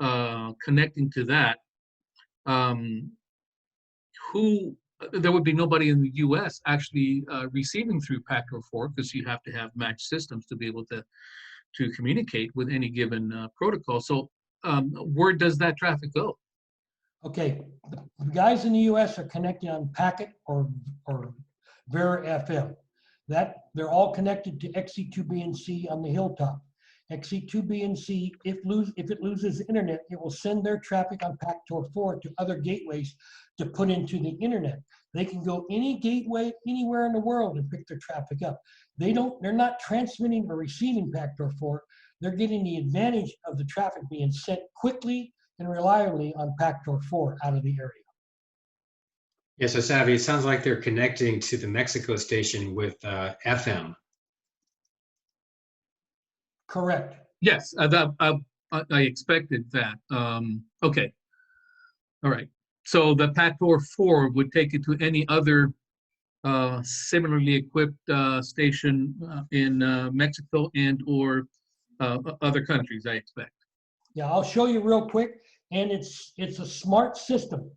connecting to that, there would be nobody in the U.S. actually receiving through PACTOR 4, because you have to have matched systems to be able to communicate with any given protocol. So where does that traffic go? Okay, the guys in the US are connecting on Packet or Vera FM. They're all connected to XE2B and C on the hilltop. XE2B and C, if it loses internet, it will send their traffic on PACTOR 4 to other gateways to put into the internet. They can go any gateway anywhere in the world and pick their traffic up. They're not transmitting or receiving PACTOR 4. They're getting the advantage of the traffic being sent quickly and reliably on PACTOR 4 out of the area. Yeah, so Savvy, it sounds like they're connecting to the Mexico station with FM. Correct. Yes, I expected that. Okay, all right. So the PACTOR 4 would take it to any other similarly equipped station in Mexico and or other countries, I expect. Yeah, I'll show you real quick. And it's a smart system.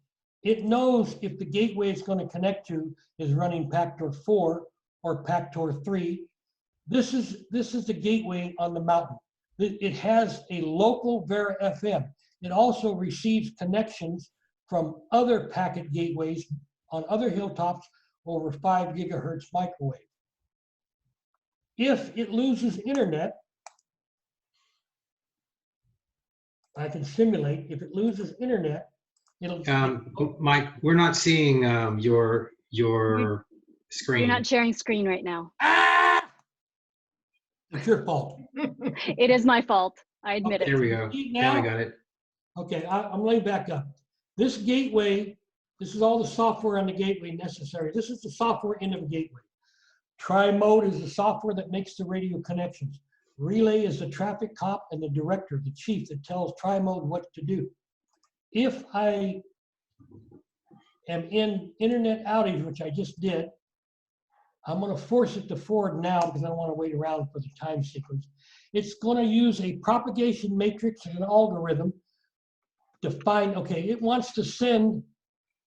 It knows if the gateway it's going to connect to is running PACTOR 4 or PACTOR 3. This is the gateway on the mountain. It has a local Vera FM. It also receives connections from other packet gateways on other hilltops over 5 gigahertz microwave. If it loses internet, I can simulate. If it loses internet, it'll. Mike, we're not seeing your You're Screen. not sharing screen right now. Ah! It's your fault. It is my fault. I admit There it. we go. See Now I now? got it. Okay, I'm laying back up. This gateway, this is all the software on the gateway necessary. This is the software end of a gateway. Tri-mode is the software that makes the radio connections. Relay is the traffic cop and the director, the chief that tells tri-mode what to do. If I am in internet outage, which I just did, I'm going to force it to forward now because I don't want to wait around for the time sequence. It's going to use a propagation matrix and an algorithm to find, okay, it wants to send,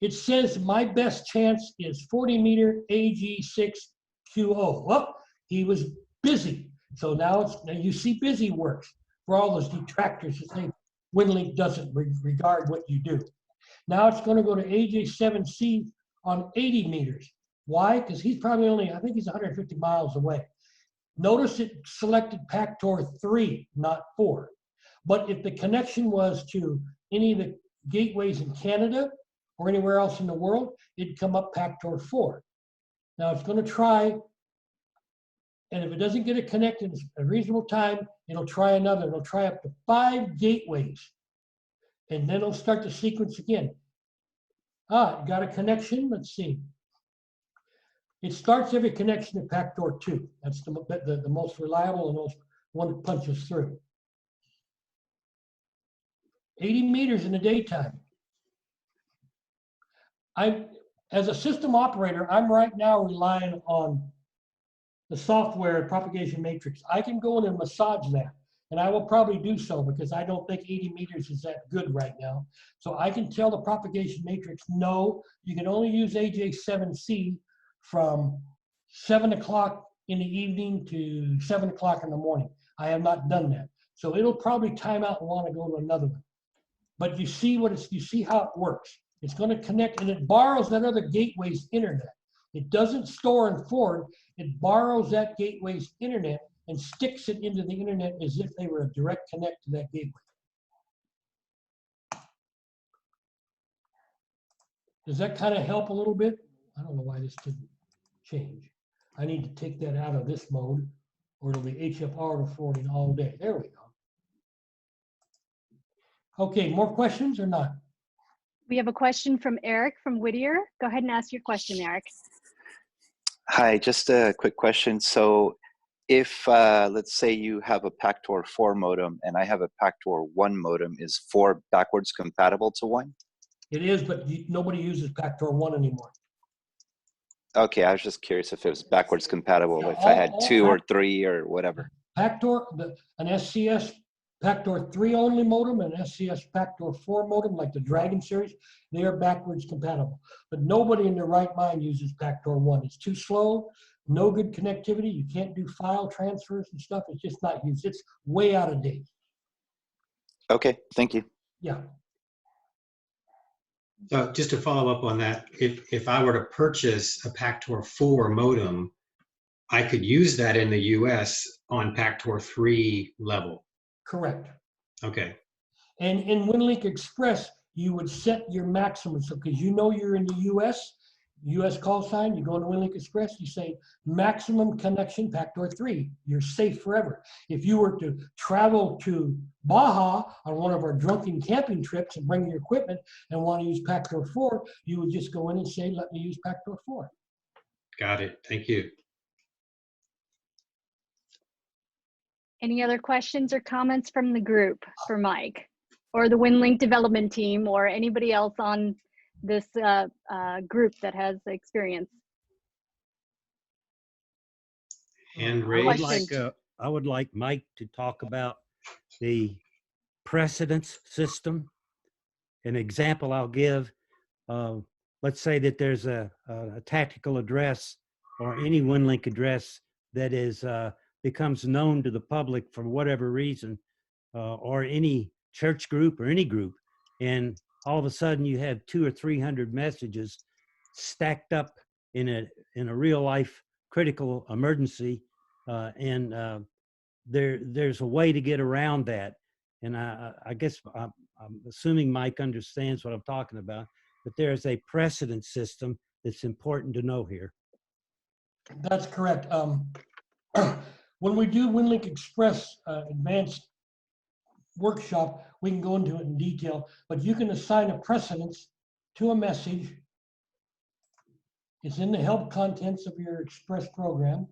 it says my best chance is 40 meter AG6QO. Well, he was busy. So now you see busy works for all those detractors that say Winlink doesn't regard what you do. Now it's going to go to AJ7C on 80 meters. Why? Because he's probably only, I think he's 150 miles away. Notice it selected Pactor 3, not 4. But if the connection was to any of the gateways in Canada or anywhere else in the world, it'd come up Pactor 4. Now it's going to try, and if it doesn't get it connected in a reasonable time, it'll try another. It'll try up to 5 gateways. And then it'll start the sequence again. Ah, it got a connection. Let's see. It starts every connection at Pactor 2. That's the most reliable and most one that punches through. 80 meters in the daytime. As a system operator, I'm right now relying on the software propagation matrix. I can go in and massage that, and I will probably do so because I don't think 80 meters is that good right now. So I can tell the propagation matrix, no, you can only use AJ7C from 7 o'clock in the evening to 7 o'clock in the morning. I have not done that. So it'll probably time out and want to go to another one. But you see you see how it works. It's going to connect, and it borrows that other gateway's internet. It doesn't store and forward. It borrows that gateway's internet and sticks it into the internet as if they were a direct connect to that gateway. Does that kind of help a little bit? I don't know why this didn't change. I need to take that out of this mode, or it'll be HFR to forwarding all day. There we go. Okay, more questions or not? We have a question from Eric from Whittier. Go ahead and ask your question, Eric. Hi, just a quick question. So if, let's say you have a Pactor 4 modem and I have a Pactor 1 modem, is 4 backwards compatible to 1? It is, but nobody uses Pactor 1 anymore. Okay, I was just curious if it was backwards compatible, Yeah, if I had all 2 or 3 or whatever. Pactor, an SCS Pactor 3 only modem and SCS Pactor 4 modem, like the Dragon series, they are backwards compatible. But nobody in their right mind uses Pactor 1. It's too slow, no good connectivity. You can't do file transfers and stuff. It's just not used. It's way out of date. Okay, thank you. Yeah. So just to follow up on that, if I were to purchase a Pactor 4 modem, I could use that in the US on Pactor 3 level. Correct. Okay. And in Winlink Express, you would set your maximum. So because you know you're in the US call sign, you go into Winlink Express, you say maximum connection Pactor 3. You're safe forever. If you were to travel to Baja on one of our drunken camping trips and bring your equipment and want to use Pactor 4, you would just go in and say, let me use Pactor 4. Got it. Thank you. Any other questions or comments from the group for Mike or the Winlink development team or anybody else on this group that has experience? Hand I would raised. I would like Mike to talk about the precedence system. An example I'll give, let's say that there's a tactical address or any Winlink address that is becomes known to the public for whatever reason, or any church group or any group, and all of a sudden you have 200 or 300 messages stacked up in a real life critical emergency, and there's a way to get around that. And I guess I'm assuming Mike understands what I'm talking about, but there's a precedent system that's important to know here. That's correct. When we do Winlink Express advanced workshop, we can go into it in detail, but you can assign a precedence to a message. It's in the help contents of your Express program.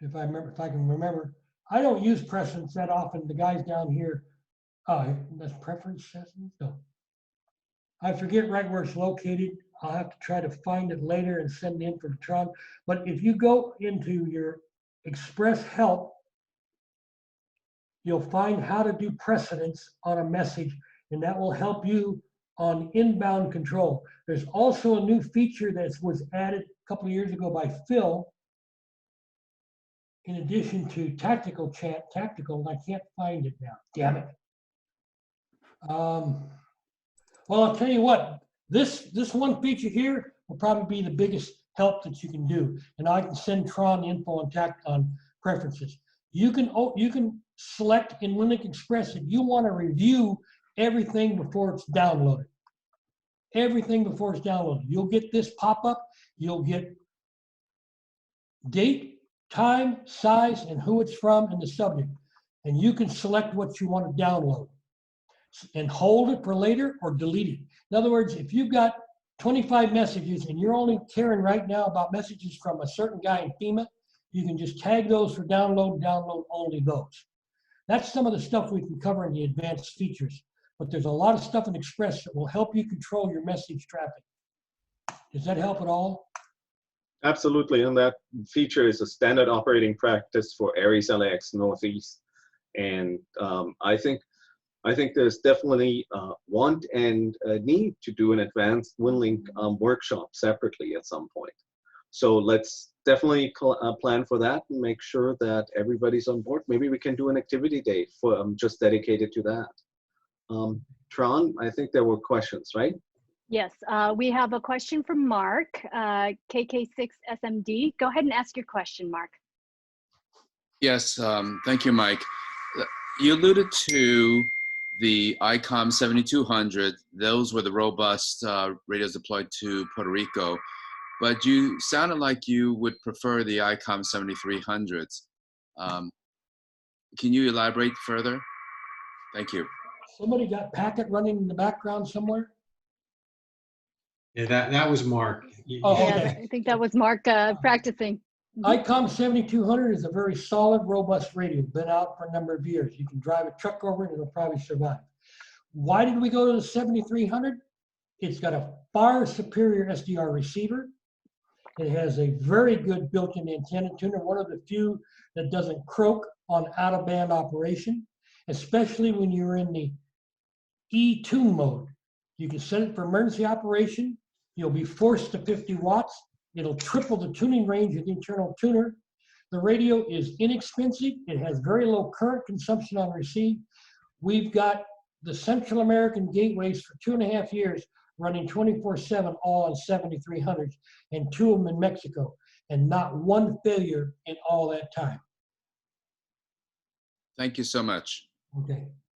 If I can remember, I don't use precedence that often. The guys down here, that's preference settings? No. I forget right where it's located. I'll have to try to find it later and send it in for Tron. But if you go into your Express help, you'll find how to do precedence on a message, and that will help you on inbound control. There's also a new feature that was added a couple of years ago by Phil, in addition to tactical, and I can't find it now, damn it. Well, I'll tell you what, this one feature here will probably be the biggest help that you can do. And I can send Tron info on preferences. You can select in Winlink Express if you want to review everything before it's downloaded. Everything before it's downloaded. You'll get this pop-up. You'll get date, time, size, and who it's from and the subject. And you can select what you want to download and hold it for later or delete it. In other words, if you've got 25 messages and you're only caring right now about messages from a certain guy in FEMA, you can just tag those for download only those. That's some of the stuff we can cover in the advanced features, but there's a lot of stuff in Express that will help you control your message traffic. Does that help at all? Absolutely, and that feature is a standard operating practice for Aries LAX Northeast. And I think there's definitely want and a need to do an advanced Winlink workshop separately at some point. So let's definitely plan for that and make sure that everybody's on board. Maybe we can do an activity day for just dedicated to that. Tron, I think there were questions, right? Yes, we have a question from Mark, KK6SMD. Go ahead and ask your question, Mark. Yes, thank you, Mike. You alluded to the ICOM 7200. Those were the robust radios deployed to Puerto Rico, but you sounded like you would prefer the ICOM 7300s. Can you elaborate further? Thank you. Somebody got packet running in the background somewhere? Yeah, that was Mark. Oh, Yeah, okay. I think that was Mark practicing. ICOM 7200 is a very solid, robust radio. Been out for a number of years. You can drive a truck over it and it'll probably survive. Why did we go to the 7300? It's got a far superior SDR receiver. It has a very good built-in antenna tuner, one of the few that doesn't croak on out-of-band operation, especially when you're in the E-tune mode. You can set it for emergency operation. You'll be forced to 50 watts. It'll triple the tuning range of the internal tuner. The radio is inexpensive. It has very low current consumption on receive. We've got the Central American gateways for 2.5 years running 24/7, all on 7300s, and 2 of them in Mexico, and not one failure in all that time. Thank you so much. Okay.